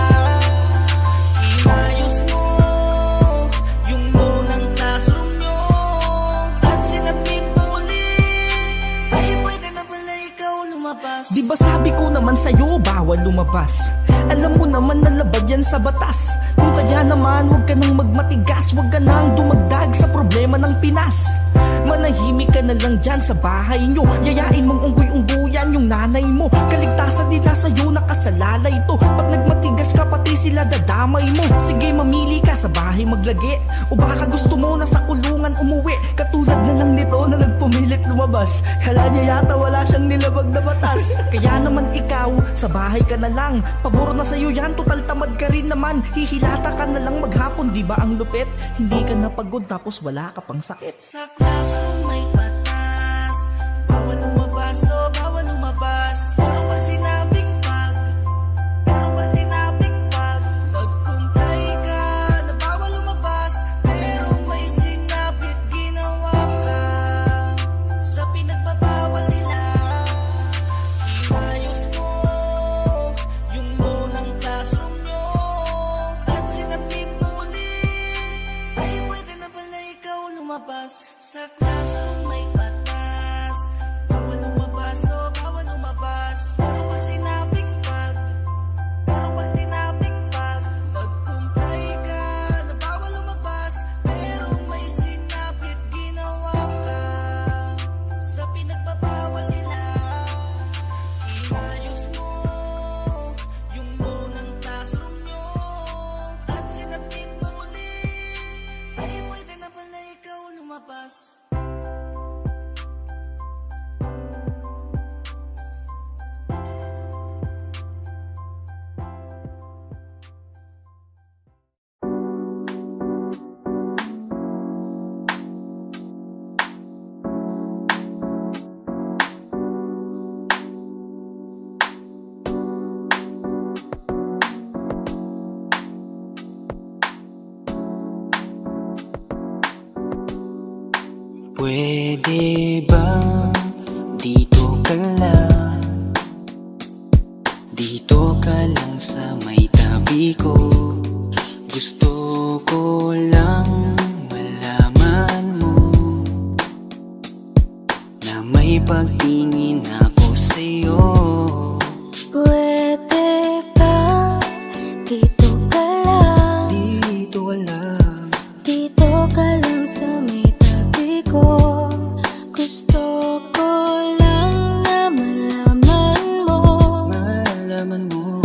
inayos mo yung lunang classroom nyo at sinabit mo ulit. Ay pwede na pala ikaw lumabas. Di ba sabi ko naman sa'yo, bawal lumabas? Alam mo naman na labag yan sa batas. Kung kaya naman, huwag ka nang magmatigas. Huwag ka nang dumagdag sa problema ng Pinas. Manahimik ka na lang dyan sa bahay nyo. Yayain mong unggoy-unggoyan yung nanay mo. Kaligtasan nila sa'yo, nakasalalay to. Pag nagmatigas ka, pati sila dadamay mo. Sige, mamili ka sa bahay maglagi, o baka gusto mo na sa kulungan umuwi. Katulad na lang nito na nagpumilit lumabas. Kala niya yata wala siyang nilabag na batas. Kaya naman ikaw, sa bahay ka na lang. Pabor na sa'yo yan, total tamad ka rin naman. Hihilata ka na lang maghapon, di ba ang lupit? Hindi ka napagod tapos wala ka pang sakit. Sa classroom may batas, bawal lumabas o bawal lumabas. Pero pag sinabing pag nagkumpay ka na bawal lumabas, pero may sinabit lumabas sa classroom may batas. Bawal lumabas, oh bawal lumabas. Pero pag sinabing pag nag-comply ka na bawal lumabas, pero may sinabit ginawa ka sa pinagbabawal nila. Inayos mo yung munang classroom nyo at sinabit mo ulit. Ay pwede na pala ikaw lumabas. Pwede ba dito ka lang? Dito ka lang sa may tabi ko. Gusto ko lang malaman mo na may pagtingin ako sa'yo. Pwede ba dito ka lang? Dito ka lang. Dito ka lang sa may tabi ko. Gusto ko lang na malaman mo Malaman mo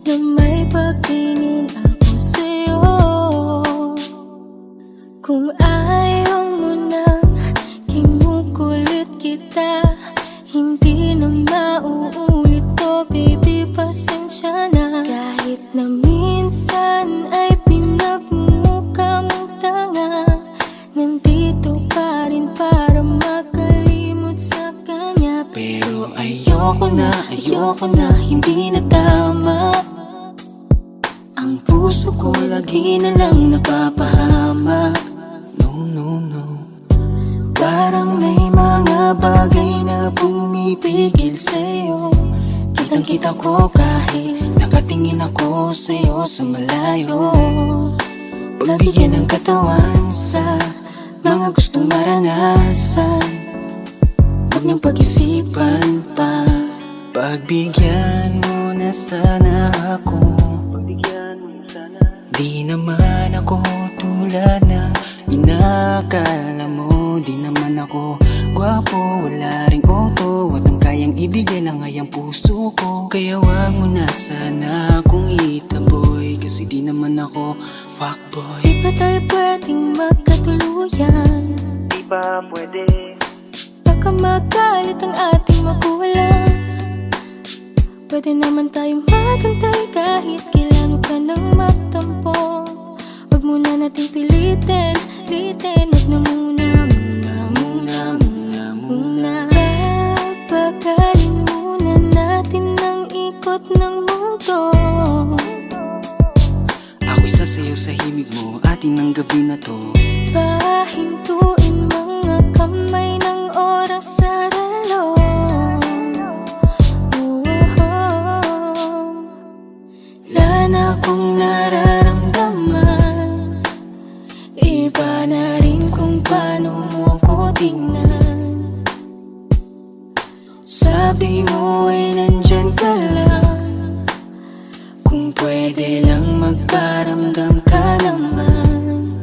na may pagtingin ako sa'yo. Kung ayaw mo nang kinukulit kita, hindi na mauulit to, baby, pasensya na. Kahit na minsan ay pinagmumukha mong tanga, nandito pa rin para makalimot sa kanya. Pero ayoko na, hindi na tama. Ang puso ko lagi na lang napapahamak. No. Parang may mga bagay na pumipigil sa'yo. Kitang-kita ko kahit nakatingin ako sa'yo sa malayo. Pagbigyan ng katawan sa mga gustong maranasan, huwag niyong pag-isipan pa. Pagbigyan mo na sana ako. Di naman ako tulad na inakala mo. Di naman ako gwapo, wala ring auto, at ang kayang ibigay lang ay ang puso ko. Kaya wag mo na sana akong itaboy, kasi di naman ako fuckboy. Di ba tayo pwedeng magkatuluyan? Di ba pwede? Baka magalit ang ating magulang. Pwede naman tayong magantay kahit kailan mo ka nang magtampo. Huwag muna nating pilitin. Huwag na muna. Papagalin muna natin ang ikot ng mundo. Ako'y sasayaw sa himig mo, atin ng gabi na to. Pahintuin mga kamay ng oras sa relo. Wala na akong nararamdaman. Iba na rin kung paano mo ko tingnan. Sabi mo ay nandyan ka lang. Kung pwede lang magparamdam ka naman.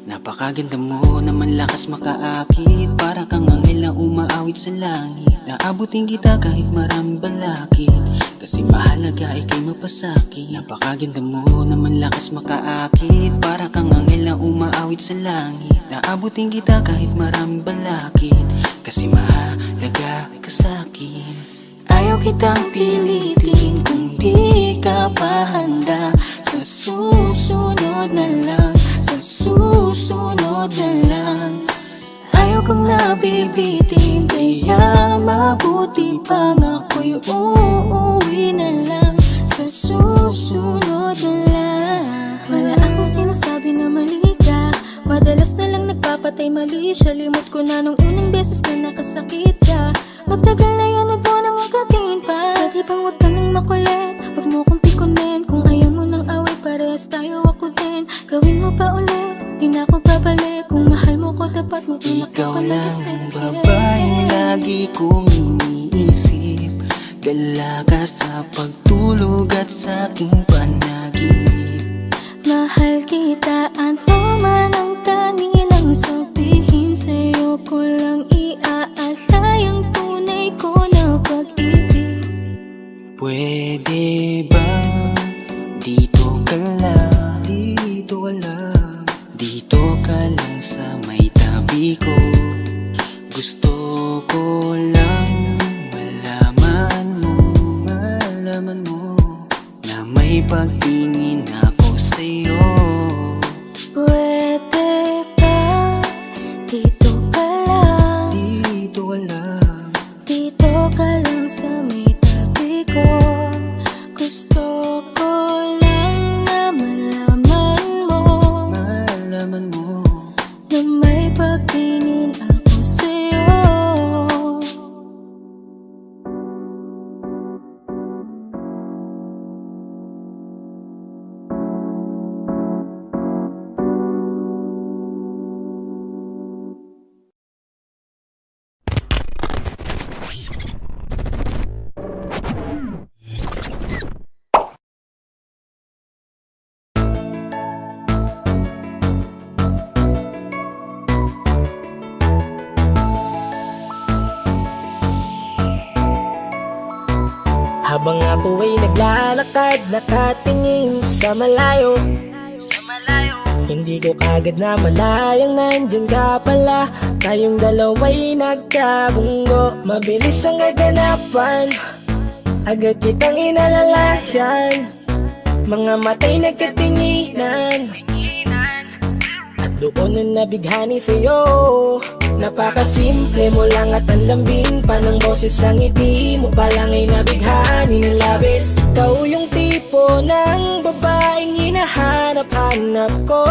Napakaganda mo naman, lakas makaakit. Para kang anghel na umaawit sa langit. Naabutin kita kahit maraming balakid, kasi mahalaga ika'y mapasakit. Napakaganda mo naman, lakas makaakit. Para kang anghel na umaawit sa langit. Naabutin kita kahit maraming balakid, kasi mahalaga ka sa'kin. Ayaw kitang pilitin kung di ka pa handa. Sa susunod na lang, sa susunod na lang. Ayaw kang nabibitin, kaya mabuti pang ako'y uuwi na lang. Sa susunod na lang. Wala akong sinasabi na mali ka. Madalas na lang nagpapatay mali siya. Limot ko na nung unang beses na nakasakit ka. Matagal na yan, huwag mo nang agatin pa. Pwede bang huwag ka nang makulit? Huwag mo kong pikunin. Kung ayaw mo nang away, parehas tayo ako din. Gawin mo pa ulit, di na ako babalik. Kung mahal mo ba't mo tulak Ikaw ako lang nag-isip? ang babaeng lagi kong iniisip. Dalaga sa pagtulog at sa aking panaginip. Mahal kita, ano man ang kanilang sabihin. Sa'yo ko lang iaalay ang tunay ko na pag-ibig. Pwede ba dito ka lang? Dito ka lang sa may tabi ko. Gusto ko lang malaman mo na may pagtingin ako sa'yo. Pwede ba dito ka lang? Dito ka lang sa may tabi ko. Gusto ko lang na malaman mo na may pagtingin ako sa'yo. Habang ako ay naglalakad, nakatingin sa malayo, hindi ko kagad na malayang nandyan ka pala. Tayong dalawa'y nagkabunggo, mabilis ang kaganapan, agad kitang inalalayan. Mga matay nagkatinginan, at doon na nabighani sa'yo. Napakasimple mo lang at ang lambing pa ng boses. Ang ngiti mo pa lang ay nabighani ng labis. Ikaw yung tipo ng babaeng hinahanap-hanap ko.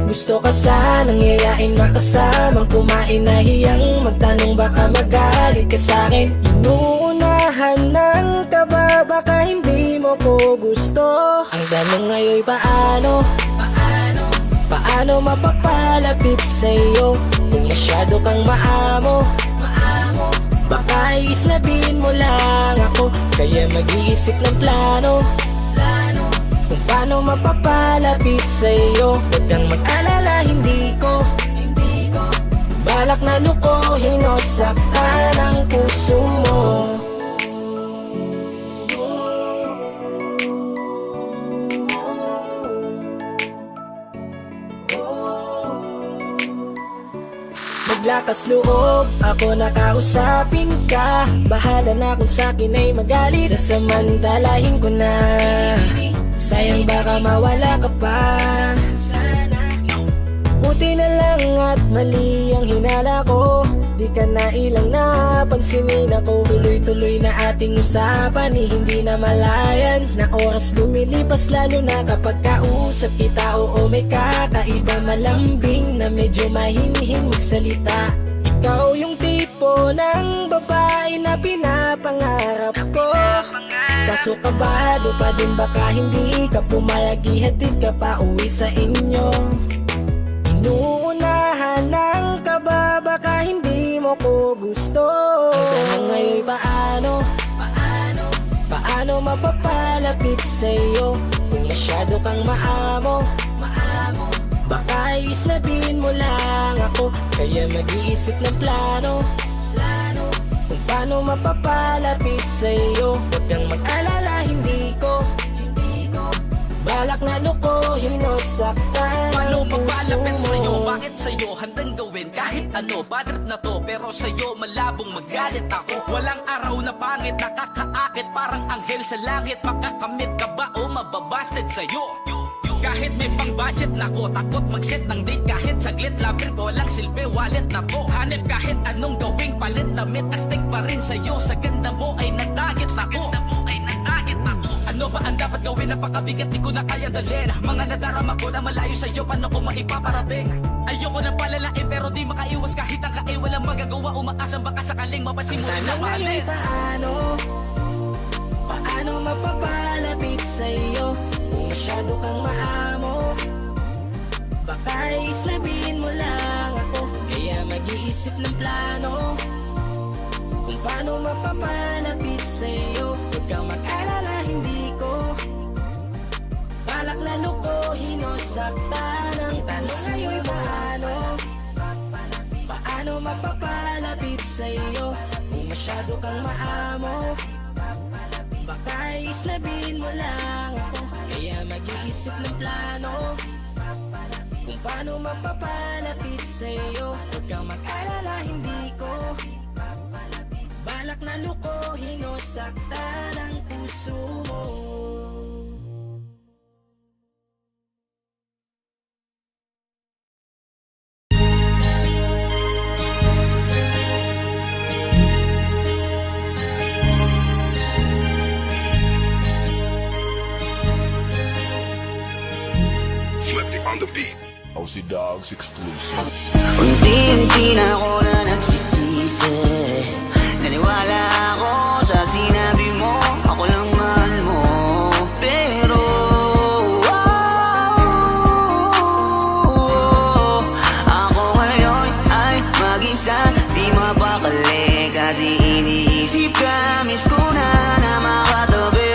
Gusto ka sanang yayain, makasamang kumain, nahiyang magtanong baka magalit ka sa'kin. Inuunahan ng kaba, baka hindi mo ko gusto. Ang tanong ngayon paano mapapalapit sa'yo? Kung masyado kang maamo, baka islabin mo lang ako. Kaya mag-iisip ng plano kung paano mapapalapit sa'yo. Huwag kang mag-alala, hindi ko balak na lukohin o saktan ang puso mo. Maglakas loob, ako nakausapin ka. Bahala na kung sa'kin ay magalit, sasamantalahin ko na. Sayang baka mawala ka pa. Buti na lang at mali ang hinala ko. Di ka na ilang napansinin ako. Tuloy-tuloy na ating usapan, hindi na malayan. Na oras lumilipas lalo na kapag kausap kita. Oo, may kakaiba, malambing na medyo mahinhin magsalita. Ikaw yung tipo ng babae na pinapangarap ko. Kaso kabado pa din, baka hindi ka pumayag, ihatid ka pa uwi sa inyo. Inuunahan ng kaba, baka hindi mo ko gusto. Ang tanong ngayon paano mapapalapit sa'yo? Kung masyado kang maamo, baka islabin mo lang ako. Kaya mag-iisip ng plano kung paano mapapalapit sa'yo. Huwag kang mag-alala, hindi ko balak na lukohin o saktan ang puso Papalapit sa'yo, mo. bakit sa'yo handang gawin kahit ano? Bad trip na to, pero sa'yo malabong magalit ako. Walang araw na pangit, nakakaakit parang anghel sa langit. Makakamit ka ba o mababasted sa'yo? Kahit may pang budget na ko, takot mag-set ng date kahit saglit. Love trip, walang silbi, wallet na to. Hanip kahit anong gawing palit, damit astig pa rin sa'yo. Sa ganda mo ay natagit ako. Ano ba ang dapat gawin? Napakabigat, di ko na kayang dalhin. Mga nadarama ko na malayo sa'yo, paano ko maipaparating? Ayoko na palalain pero di makaiwas kahit ang kain. Walang magagawa, umaasang baka sakaling mapansin mo rin na mahalin. Paano mapapalapit sa'yo? Kung masyado kang maamo, baka islabin mo lang ako. mag-iisip ng plano kung paano mapapalapit sa'yo. Huwag kang mag-alala, hindi ko balak na lukuhin o saktan ang tanong ngayon. Paano mapapalapit sa'yo kung masyado kang maamo? Baka islabin mo lang ako, kaya mag-iisip ng plano kung paano mapapalapit sa'yo. Huwag kang mag-alala, hindi ko balak na lukuhin o saktan ang puso mo. OC Dogs exclusive. Unti-unti na ako na nagsisisi. Naniwala ako sa sinabi mo, ako lang mahal mo. Pero ako ngayon ay mag-isa, di mapakali. Kasi iniisip ka, miss ko na makatabi.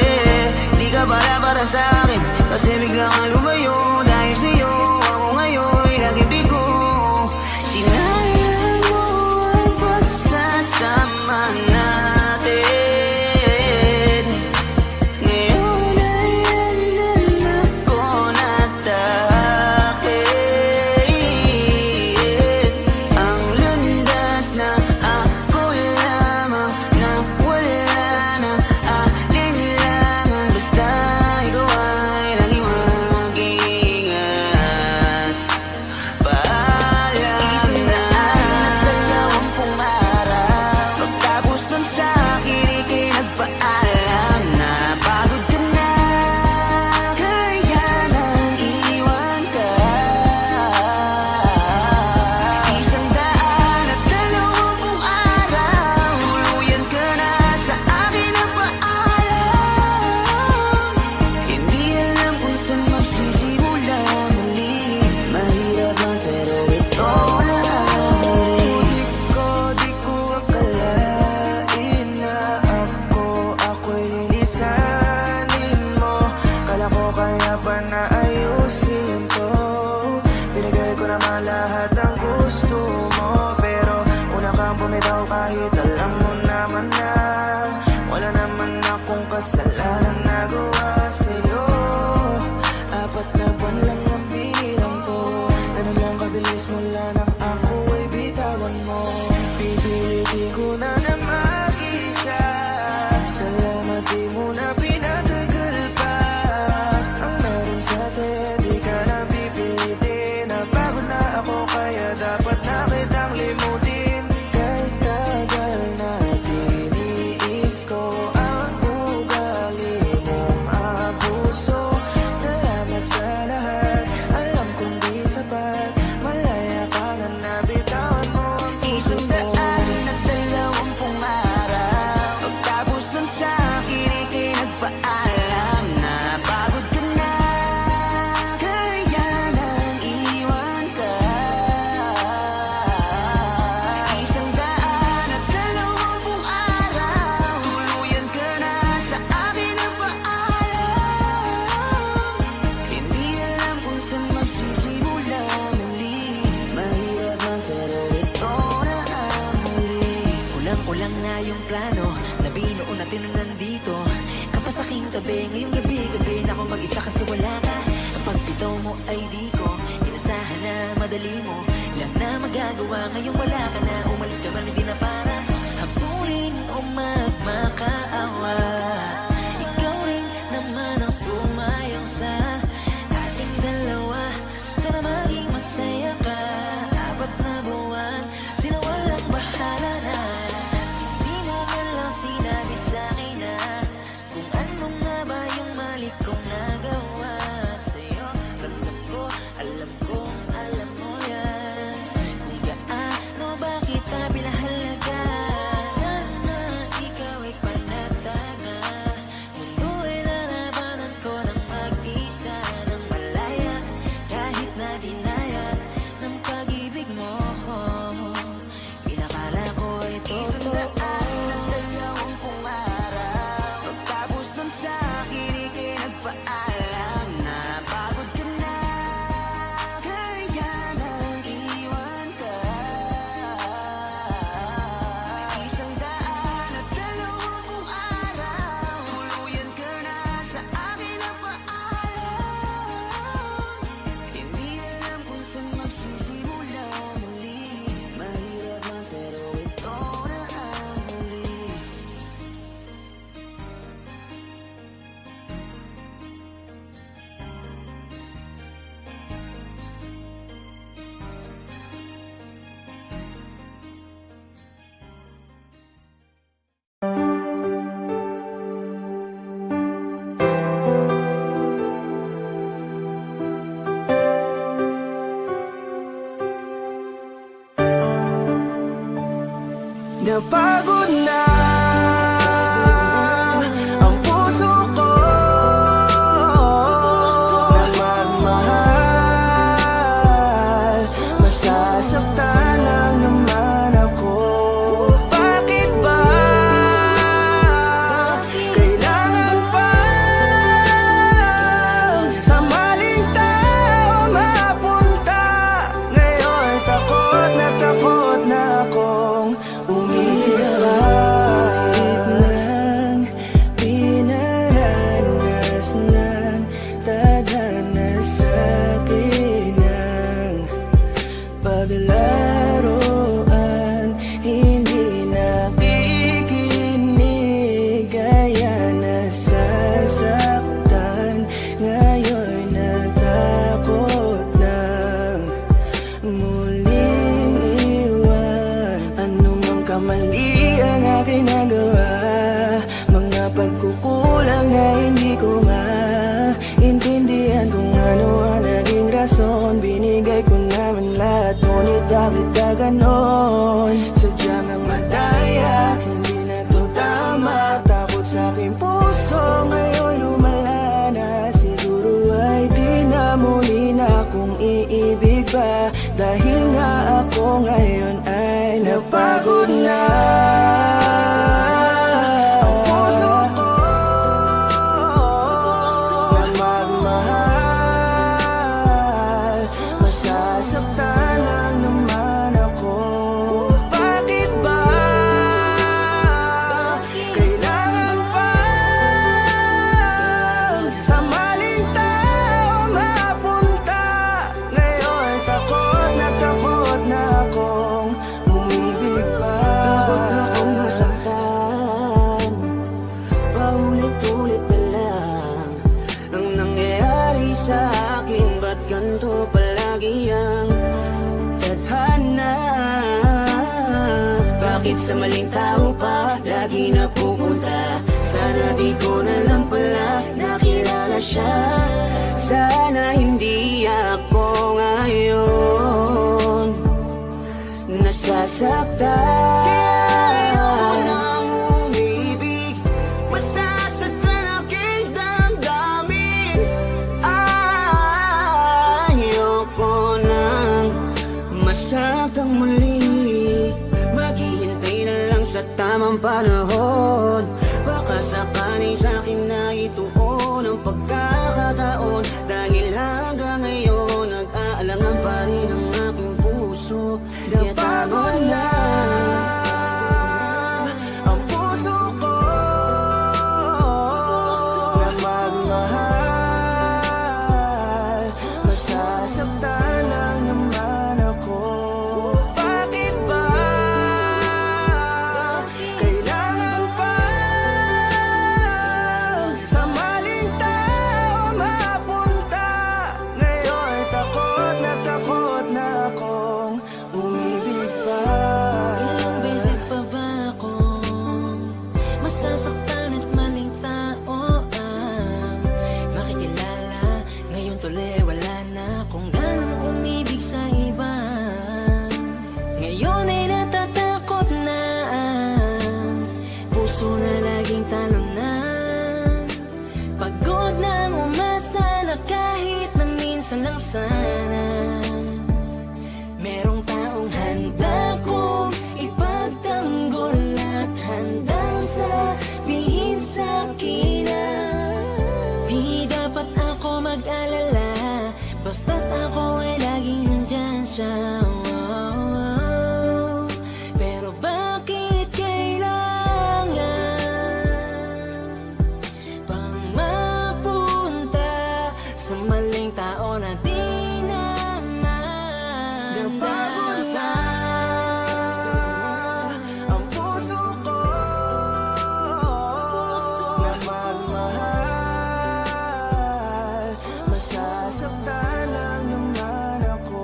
Di ka para sa akin, kasi bigla kang lumayo. Dahil sa'yo ako ngayon laging bigo. Sinayang mo ang pagsasama natin. Ngayon ay andun ako natakit. Ang landas na ako lamang na wala na alinlangan. Basta ikaw ay laging mag-ingat. Paalam na nagdalawampung araw. Pagtapos nun sa akin, ika'y nagpaalam na pagod ka na, kaya nang iwan ka. 120 araw, tuluyan ka na sa akin na paalam. Hindi alam kung saan magsisimula muli. Mahirap man pero ito na ang huli. Di ko akalain na ako'y lilisanin mo. Kala ko kaya ba na ayusin to. Binigay ko naman lahat ang gusto mo. Pero una kang bumitaw kahit alam mo naman na wala naman akong kasalanan nagawa sa'yo. 4 na buwan lang ang bilang ko. Ganun lang kabilis mula nang ako ay bitawan mo. Pipilitin ko na mag-isa. Salamat di mo na pinatagal pa. Ang meron sa atin, di ka na pipilitin. Napagod na ako kaya dapat na kitang limutin. Kahit tagal na tiniis ko ang ugali mong abuso. Salamat sa lahat, alam kong di sapat. Malaya ka na nabitawan mo ang puso mo. 120 araw. Pagtapos nun sa akin, ika'y nagpaalam na pagod ka na, kaya nang iwan ka. 120 araw, tuluyan ka na sa akin na paalam. Hindi alam kung saan magsisimula muli. Mahirap man pero ito na ang huli. Kulang-kulang na yung plano na binuon natin nung nandito ka sa aking tabi. Ngayong gabi-gabi na ako mag-isa kasi wala ka. Ang pagbitaw mo ay di ko inasahan na madali mo lang na magagawa. Ngayong wala ka na, umalis ka man hindi na para habulin o magmakaawa. Ikaw rin naman ang sumayaw sa ating dalawa. Sana maging masaya ka. 4 na buwan, sila walang bahala na. Di mo man lang sinabi sa'kin na kung ano nga ba yung mali kong nagawa sa'yo. Ramdam ko, alam kong alam mo yan. Kung gaano ba kita pinahalaga. Sana ikaw ay panatilihin. Napagod na ang puso ko na magmahal. Masasaktan lang naman ako. Bakit ba kailangan pa sa maling tao mapunta? Ngayon takot na akong kahit nang pinaranas ng tadhana sa'kin ang paglaruan, hindi nakikinig kaya nasasaktan. Ngayon natakot nang muling iwan. Ano mang kamali ang aking nagawa, mga pagkukulang na hindi ko maintindihan kung ano ang naging rason. Binigay ko naman lahat, ngunit bakit ka ganon? Sadyang ang madaya, hindi na to tama. Takot sa aking puso, ngayon lumala na. Siguro ay di na muli na akong iibig pa, dahil nga ako ngayon ay napagod na. Ang puso ko na magmahal, masasaktan lang naman ako. Bakit ba kailangan pa sa maling tao mapunta? Ngayon takot na akong umibig pa. Takot akong masaktan, paulit-ulit na lang ang nangyayari sa akin. Ba't ganito palagi ang tadhana? Bakit sa maling tao pa lagi napupunta? Sana di ko na lang pala nakilala siya. Sana hindi ako ngayon nasasaktan. Kaya ayoko nang umibig, masasaktan aking damdamin. Ayoko nang masaktan muli, maghihintay na lang sa tamang panahon. Baka sakali sa'kin na ituon ang pagkakataon, dahil hanggang ngayon nag-aalangan pa rin ang aking puso. Napagod na ang puso ko na magmahal, masasaktan lang naman ako. Bakit ba kailangan pa sa maling tao mapunta? Ngayon takot na akong umibig pa. Ilang beses pa ba akong masasaktan at maling tao ang makikilala? Ngayon tuloy wala na akong ganang umibig sa iba. Ngayon ay natatakot na ang puso na laging talunan. Pagod nang umasa na kahit na minsan lang sana merong taong handa kong ipagtanggol at handang sabihin sa'kin na di dapat ako mag-alala, basta't ako ay laging nandyan siya. Pero bakit kailangan pang mapunta sa maling tao na di Napagod na ang puso ko na magmahal, masasaktan lang naman ako.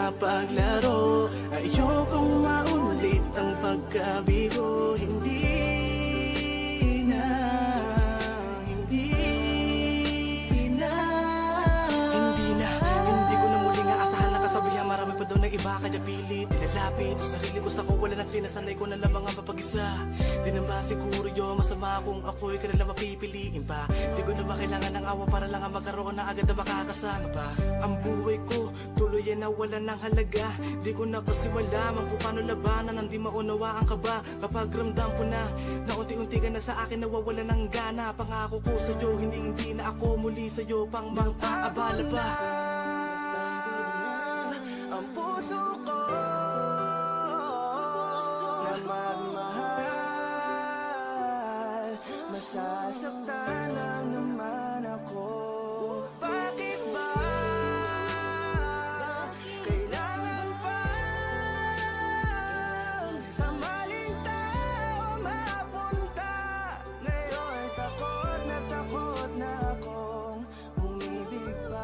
mapaglaro. Ayokong maulit ang pagkabigo. Hindi na Hindi ko na muling aasahan na kasabihan. Marami pa daw na iba, kaya pilit nilalapit sarili ko sa kawalan at sinasanay ko na lamang ang mapag-isa. Di naman siguro yun masama kung ako'y kanila mapipiliin pa. Di ko na makailangan ng awa para lang ang magkaroon na agad na makakasama pa. Ang buhay ko tuloy ay nawalan ng halaga. Di ko na kasi malaman kung paano labanan ang di maunawaan ka ba. Kapag ramdam ko na unti-unti ka na sa akin nawawalan ng gana. Pangako ko sa'yo hindi na ako muli sa'yo pang mang-aabala pa. Ang puso ko na magmahal, masasaktan lang naman ako. Bakit ba kailangan pa sa maling tao mapunta? Ngayon takot na akong umibig pa.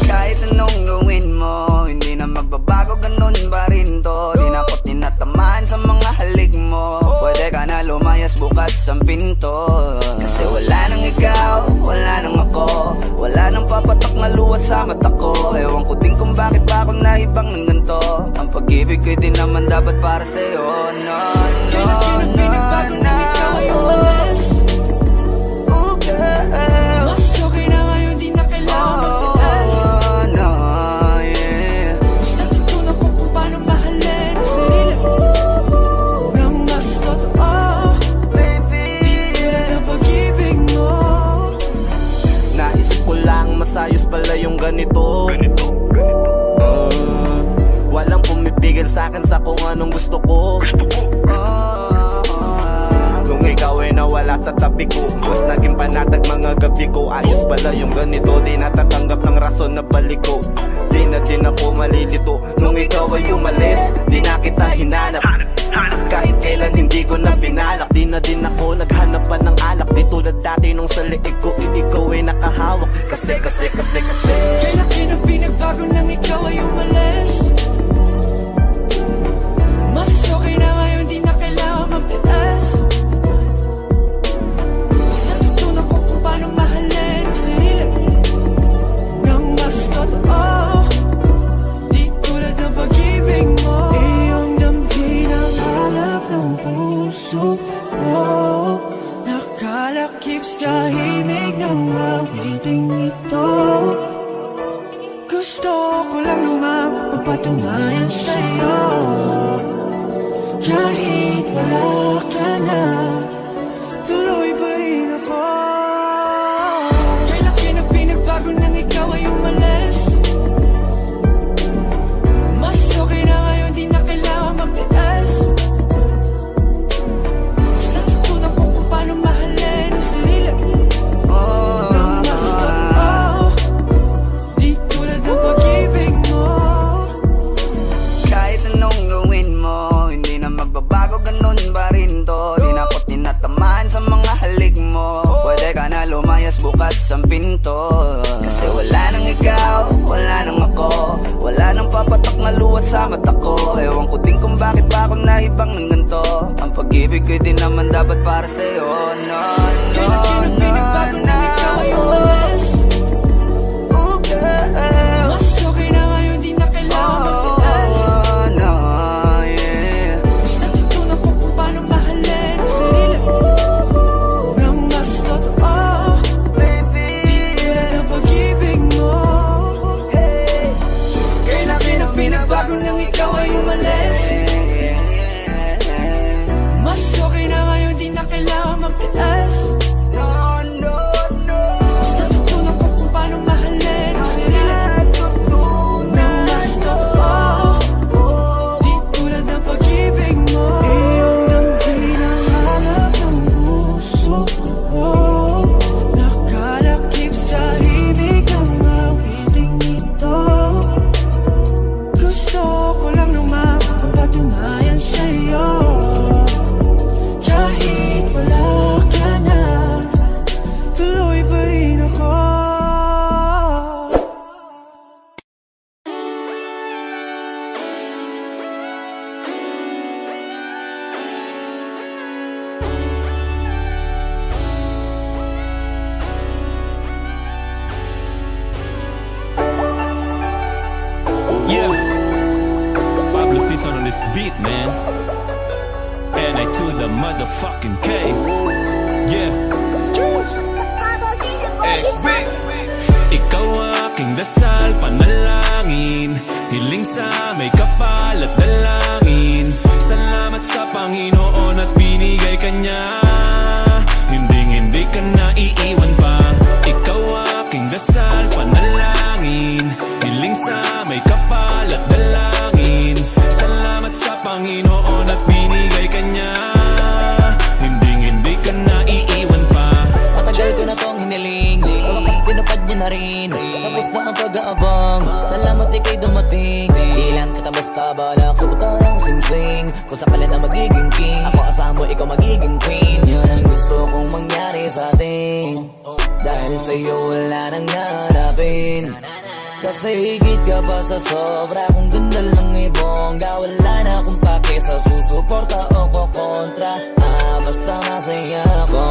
Kahit anong gawin mo, hindi na magbabago, ganun pa rin to. Di na ako't tinatamaan sa mga halik mo. Pwede ka na lumayas, bukas ang pinto. Kasi wala nang ikaw, wala nang ako, wala nang papatok na luwas sa mata ko. Ewan ko din kung bakit ba ako naibang ng ganito. Ang pag-ibig ko'y di naman dapat para sa'yo. No, no, no, no. Oh girl, mas okay na ngayon, di na kailangan magtiis. No, yeah. Basta tutunan ko kung paano mahalin ang sarili nang mas totoo, baby. Di tulad ng pag-ibig mo. Naisip ko lang masayos pala yung ganito. Walang pumipigil sa'kin sa kung anong gusto ko. Nung ikaw ay nawala sa tabi ko, mas naging panatag mga gabi ko. Ayos pala yung ganito, di natatanggap ng rason na balik ko. Di na din ako malilito. Nung ikaw ay umalis, di na kita hinanap. Kahit kailan hindi ko na binalak. Di na din ako naghanap pa ng alak. Di tulad dati nung sa liig ko, ikaw ay nakahawak. Kasi Kailan pinagbago nang ikaw ay umalis? Mas okay na ngayon, di na kailangan magtiis. Basta tutunan ko kung paano mahalin ang sarili nang mas totoo, di tulad ng pag-ibig mo. Iyong damhin ang hanap ng puso mo, nakalakip sa himig ng awiting ito. Gusto ko lang naman mapatunayan sa'yo, kahit wala ka na, tuloy pa rin ako. Kailan pinagbago nang ikaw ay umalis? Mas okay na ngayon, di na kailangan magtiis. Basta tutunan ko kung paano mahalin ang sarili nang mas totoo, di tulad ng pag-ibig mo. Kahit anong gawin mo, hindi na magbabago, ganun pa rin to. Di na ako't tinatamaan sa mga halik mo. Pwede ka na lumayas, bukas ang pinto. Kasi wala nang ikaw, wala nang ako, wala nang papatok na luwas sa mata ko. Ewan ko din kung bakit ba ako naibang ng ganito. Ang pag-ibig ko'y di naman dapat para sa'yo. No, no, no, no. Oh girl, mas okay na ngayon, di na kailangan magtiis. No, yeah. Basta tutunan ko kung paano mahalin ang sarili nang mas totoo, baby. Di tulad ng pag-ibig mo. Kailan pinagbago nang ikaw ay umalis? Mas okay na ngayon, di na kailangan magtiis. No, beat, man. And I to the motherfucking K. Yeah. X-Beat. Ikaw aking dasal, panalangin, hiling sa may kapal at dalangin. Salamat sa Panginoon at binigay ka niya. Hindi ka na iiwan pa. Ikaw aking dasal, panalangin, hiling sa may kapal at dalangin. Salamat sa Panginoon at binigay ka niya. Hindi ka na iiwan pa. Matagal ko na tong hiniling, sa wakas tinupad niya na rin. Tapos na ang pag-aabang, salamat ika'y dumating. Di lang kita basta balak, suotan ang sing-sing. Kung sakala na magiging king, ako asamo, ikaw magiging queen. Yan ang gusto kong mangyari sa atin. Dahil sa'yo wala nang hanapin. Kasi higit ka pa sa sobra, kung ganda lang ibongga. Wala na akong pake sa susuporta o kukontra. Basta masaya ko,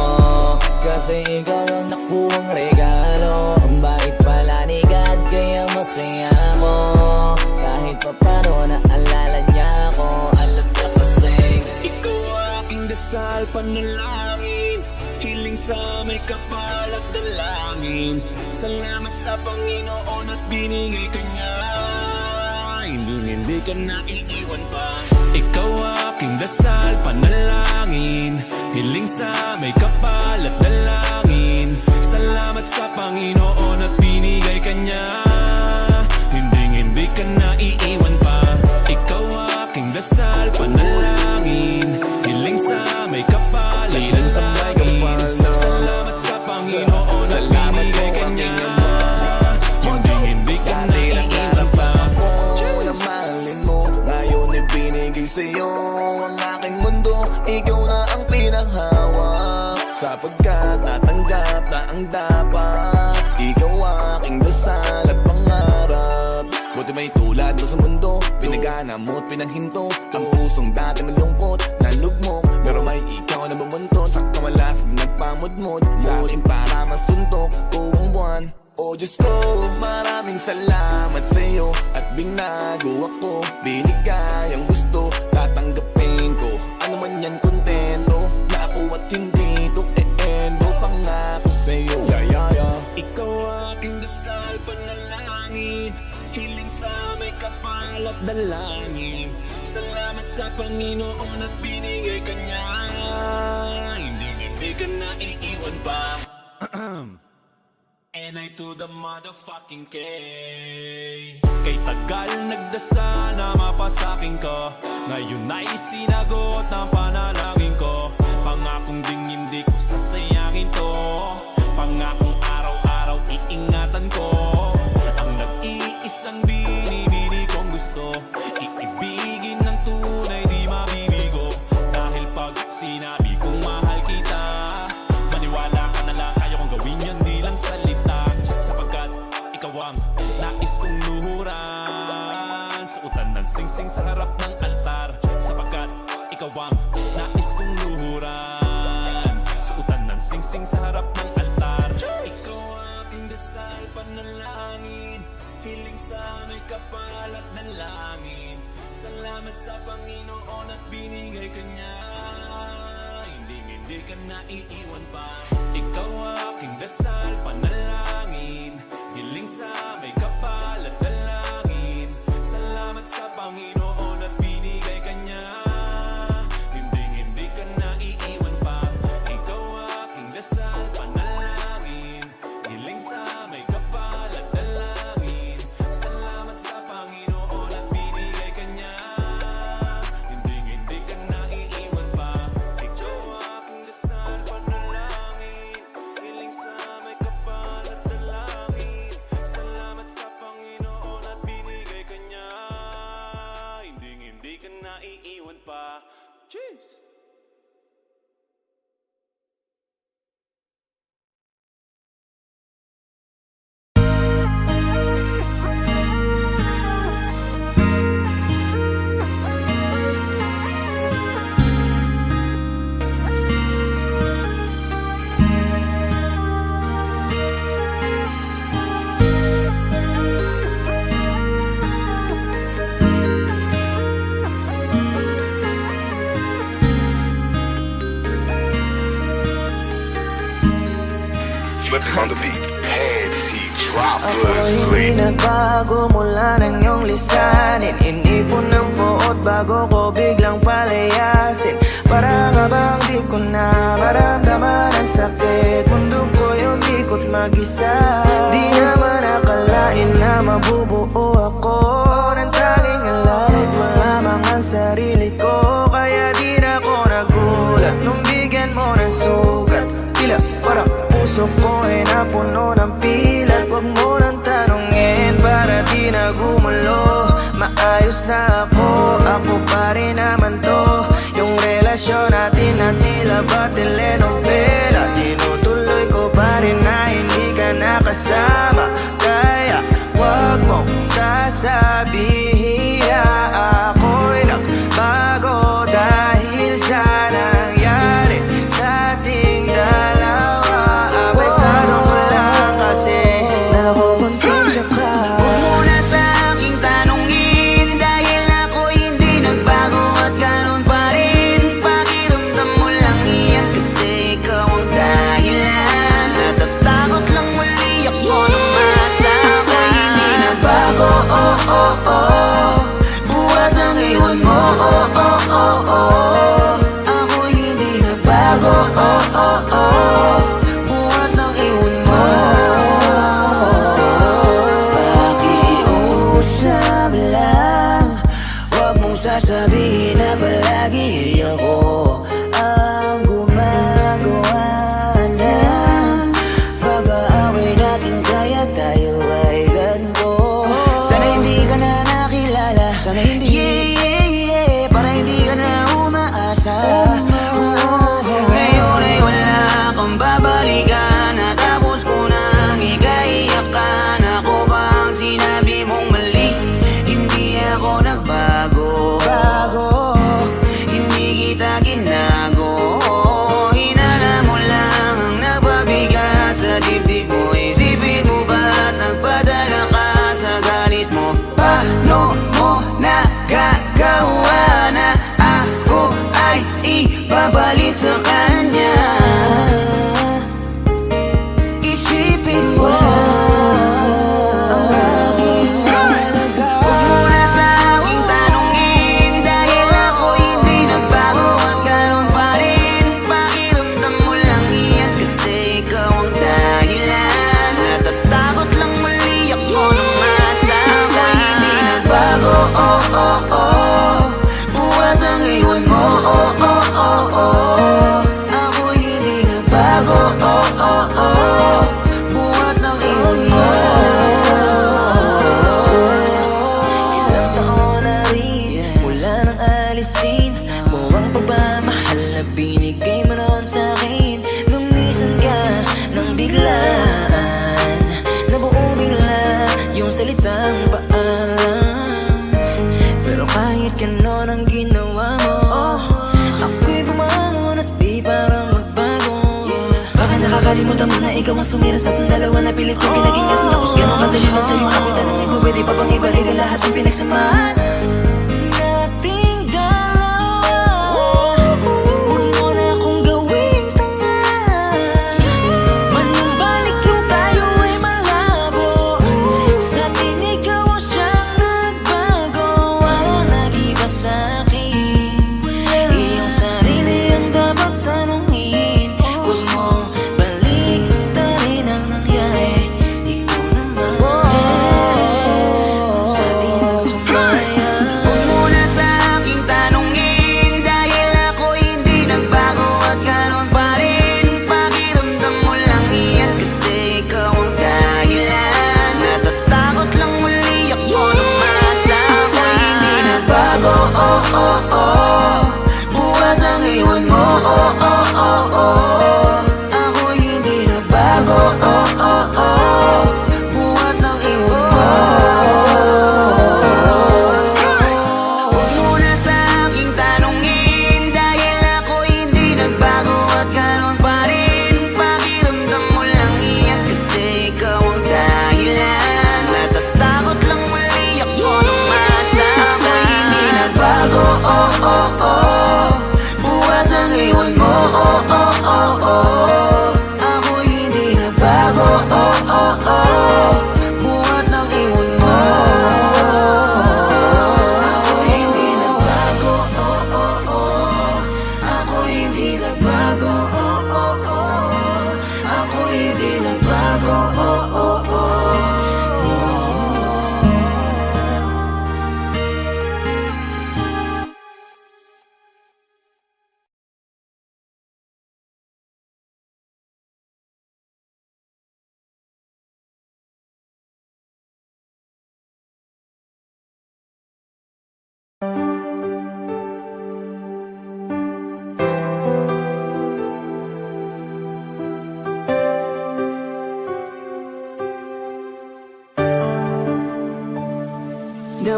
kasi ikaw ang nakuhang regalo. Ang bait pala ni God, kaya masaya ko. Kahit pa paano naalala niya ako, alam niya kasi ikaw aking dasal, panalangin, hiling sa may kapal at dalangin. Salamat sa Panginoon at binigay ka niya. Hindi ka na iiwan pa. Ikaw aking dasal, panalangin, hiling sa may kapal at dalangin. Salamat sa Panginoon at binigay ka niya. Hindi ka na iiwan pa. Ikaw aking dasal, panalangin, hiling sa may kapal at dalangin. Salamat sa Panginoon at binigay ka niya. Hindi ka na iiwan pa. Mahalin mo, ngayon ibinigay sa'yo ang aking mundo. Ikaw na ang pinahawak, sapagkat natanggap na ang dapat. Ikaw aking dasal at pangarap. Buti may tulad mo sa mundo, pinagana mo't pinaghinto. Ang pusong dati malungkot, nalugmok, pero may ikaw na bumuntot. Sa kamalasig nagpamudmod, sa akin para masuntok ko ang buwan. Oh Diyos ko, maraming salamat sa'yo at binago ako. Binigay ang gusto, tatanggapin ko. Ano man yan, kontento na ako at hindi to e-endo. Pangako sa'yo, Ikaw aking dasal, panalangin, hiling sa may kapal at dalangin. Salamat sa Panginoon at binigay ka niya. Hindi ka na iiwan pa. And I to the motherfucking K. Kay tagal nagdasal na mapasakin ka, ngayon ay sinagot ng panalangin ko. Pangakong ding hindi ko sasayangin to, pangakong araw-araw iingatan ko. Ang nag-iisang binibini kong gusto, iibigin ng tunay di mabibigo. Dahil pag sinabi kong mahal kita, maniwala ka na lang, ayaw kong gawin yan di lang salita. Sapagkat ikaw ang nais kong luhuran, suotan ng sing-sing sa harap ng altar. Sapagkat ikaw ang nais kong luhuran, suotan ng sing-sing sa harap ng altar. Ikaw aking dasal, panalangin, hiling sa may kapal at dalangin. Salamat sa Panginoon at binigay ka niya. Hindi ka na iiwan pa. Ikaw aking dasal, panalangin, hiling sa may kapal at dalangin. Salamat sa Panginoon at binigay ka niya. Hindi ka na iiwan pa. Ikaw aking dasal, panalangin, hiling sa may kapal at dalangin. Salamat sa Panginoon at binigay ka niya. Hindi ka na iiwan pa. Ikaw aking dasal, panalangin, hiling sa may kapal at dalangin. Salamat Flipping on the beat. Panty dropper Ako'y sleep. nagbago mula ng iyong lisanin. Inipon ng buot bago ko biglang palayasin. Para nga bang di ko na maramdaman ang sakit. Mundo ko'y umikot mag-isa. Di naman akalain na mabubuo ako ng tanging alalit ko lamang ang sarili ko. Kaya di na ako nagulat nung bigyan mo ng sugat. Tila para puso ko ay napuno ng pilat. Huwag mo nang tanungin para di na gumulo. Maayos na ako pa rin naman to. Yung relasyon natin na tila ba telenovela. Tinutuloy ko pa rin na hindi ka nakasama. Kaya huwag mong sasabihin na ako'y nagbago dahil sa nangyari sa ating dalawa. May tanong ko lang kasi nakukonsensya ka. Huwag mo na sa aking tanongin dahil ako'y hindi nagbago at ganun pa rin. Pakiramdam mo lang iyan kasi ikaw ang dahilan. Natatakot lang muli ako na masa ako'y hindi nagbago. Oh, oh, oh. Buhat ng iwan mo. Oh, oh, oh, oh. Ako'y hindi nagbago. Oh, oh, oh. Buhat ng iwan mo. Pakiusap lang, huwag mong sasabihin na palagi ako ang gumagawa ng pag-aaway natin. Kaya tayo ay ganito. Sana hindi ka na nakilala. Sana hindi para hindi ka na umaasa. Ngayon ay wala kang babalikan. Natapos ko nang ikaiyakan. Ako ba ang sinabi mong mali? Hindi ako nagbago. Hindi kita ginago. Hinala mo lang ang nagpabigat sa dibdib mo. Isipin mo ba't nagpadala ka sa galit mo? Paano mo nagagawa na ako ay ipapalit sa kanya? Isipin mo ang aking halaga. Huwag mo na sa aking tanongin dahil ako hindi nagbago at ganun pa rin. Pakiramdam mo lang iyan kasi ikaw ang dahilan. Natatakot lang muli ako na masa ako'y hindi nagbago. Oh, oh, oh. Buhat ang iwan mo. Oh, oh, oh, oh. Ako'y hindi nagbago. Oh, oh, oh. Buhat ng iwan mo. Ilang taon na rin mula nang alisin mo ang pagmamahal na binigay mo noon sa'kin. Lumisan ka nang biglaan, nabuo bigla yung salitang paalam. Pero kahit ganon ang ginawa mo, ako'y bumangon at di parang magbago. Baka nakakalimutan mo na ikaw ang sumira sa ating dalawa na pilit ko pinag-ingat. Tapos ganon kadali na sa'yo ako'y tanongin ko, pwede pa bang ibalik ang lahat ng pinagsamahan nating dalawa? Huwag mo na akong gawing tanga. Manumbalik yung tayo ay malabo. Sa atin ikaw ang siyang nagbago. Walang nag-iba sa'kin. Iyong sarili ang dapat tanungin. Huwag mong baliktarin ang nangyari. Ikaw naman sa atin ang sumaya.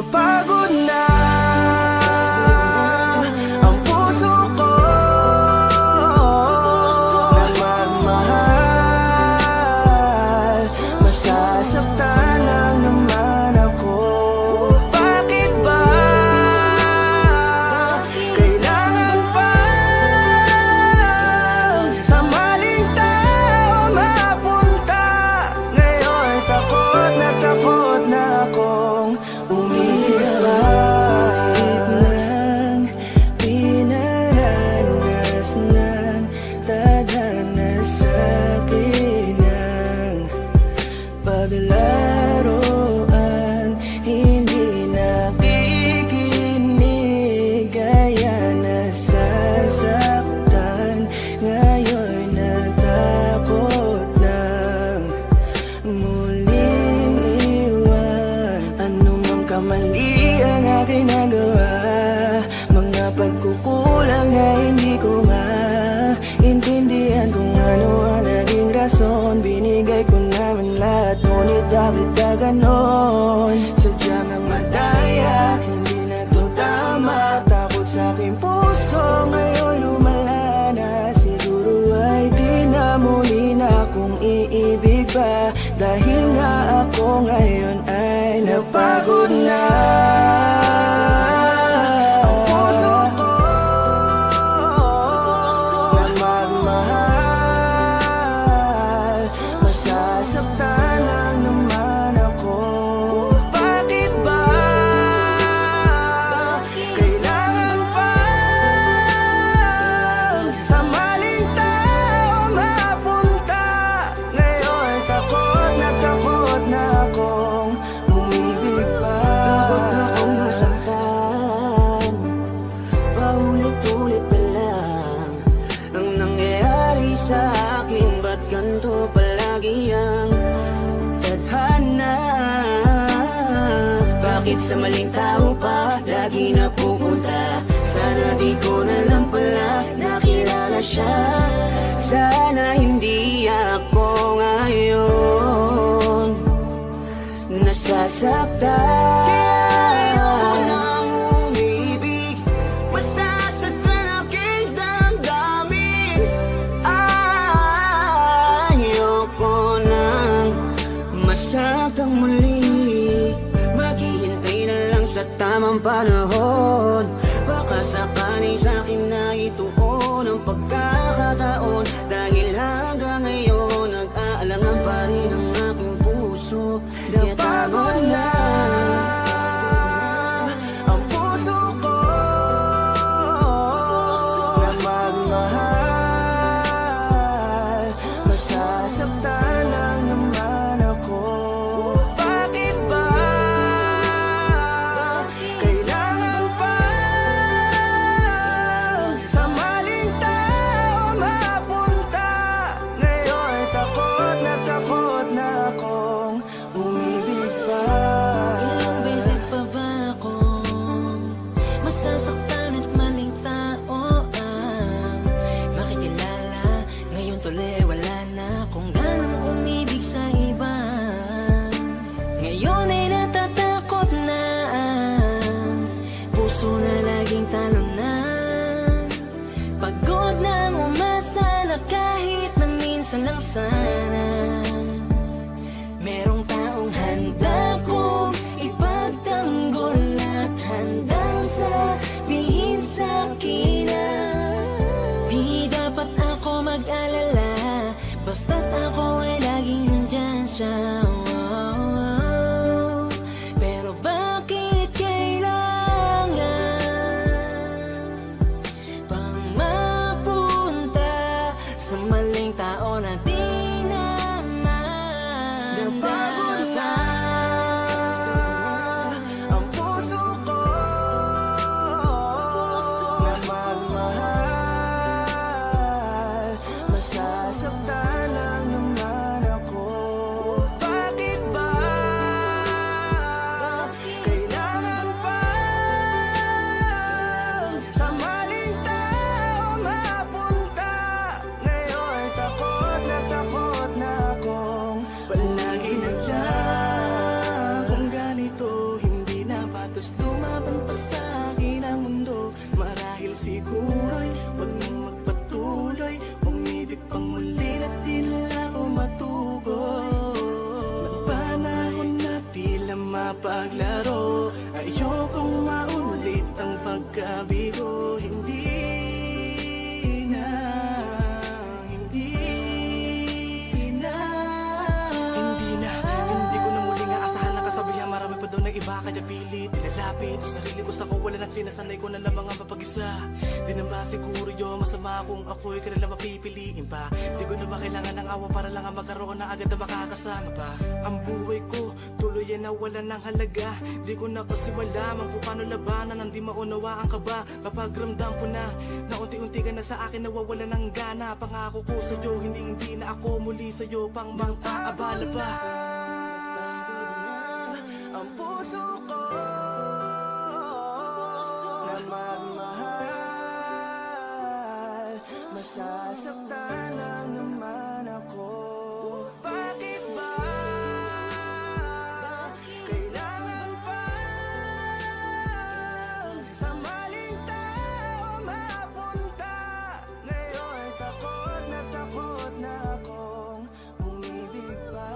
Napagod na ang puso ko na magmahal. Masasaktan lang naman ako. Bakit ba kailangan pa sa maling tao mapunta? Ngayon takot na akong umiyak ng pinaranas ng tadhana sa akin ng paglaruan. Hindi nakikinig kaya nasasaktan. Ngayon natakot ng muling iwan. Ano mang kamali ang aking nagawa, mga pagkukulang na hindi ko maintindihan kung ano ang naging rason. Binigay ko naman lahat, ngunit bakit ka ganon? Sadyang ang madaya, hindi na to tama. Takot sa aking puso, ngayon lumala na. Siguro ay di na muli na akong iibig pa, dahil nga ako ngayon ay napagod na. Ang puso ko na magmahal. Masasaktan lang naman ako. Bakit ba kailangan pa sa maling tao mapunta? Ngayon takot na akong umibig pa. Takot na akong masaktan, paulit-ulit pa lang ang nangyayari sa akin. Ba't ganito palagi ang tadhana? Bakit sa maling tao pa lagi napupunta? Sana di ko na lang pala nakilala siya. Sana hindi ako ngayon nasasaktan. Kaya ayoko nang umibig, masasaktan aking damdamin. Ayoko nang masaktan muli. Maghihintay na lang sa tamang panahon. Baka sakaling sa'kin na ituon ang pagkakataon. Dahil hanggang ngayon nag-aalangan pa rin ang aking puso. Napagod na ang puso ko na magmahal. Masasaktan lang naman ako. Bakit ba kailangan pa sa maling tao mapunta? Ngayon takot na akong umibig pa. Ilang beses pa ba akong masasaktan at maling tao ang makikilala? Ngayon tuloy wala na akong ganang umibig sa iba. Ngayon ay natatakot na ang puso na laging talunan. Pagod na umasa na kahit na minsan lang sana merong taong handa kong ipagtanggol at handang sabihin sa'kin na di dapat ako mag-alala, basta't ako ay laging nandyan siya. Pero bakit kailangan pang mapunta sa maling tao na di naman? Napagod na ang puso ko na magmahal. Masasaktan lang naman ako. Bakit ba kailangan pa sa maling tao mapunta? Ngayon takot na malapit Sa sarili ko sa kawalan at sinasanay ko na lamang ang mapag-isa. Di naman siguro yun masama kung ako'y kanila mapipiliin pa. Di ko naman kailangan ng awa para lang ang magkaroon na agad na makakasama pa. Ang buhay ko tuloy ay nawalan ng halaga. Di ko na kasi malaman kung paano labanan ang di maunawaan ka ba. Kapag ramdam ko na unti-unti ka na sa akin nawawala ng gana. Pangako ko sa'yo hindi na ako muli sa'yo pang mang-aabala pa. Ang puso ko na magmahal, masasaktan lang naman ako. Bakit ba kailangan pa sa maling tao mapunta? Ngayon takot na akong umibig pa.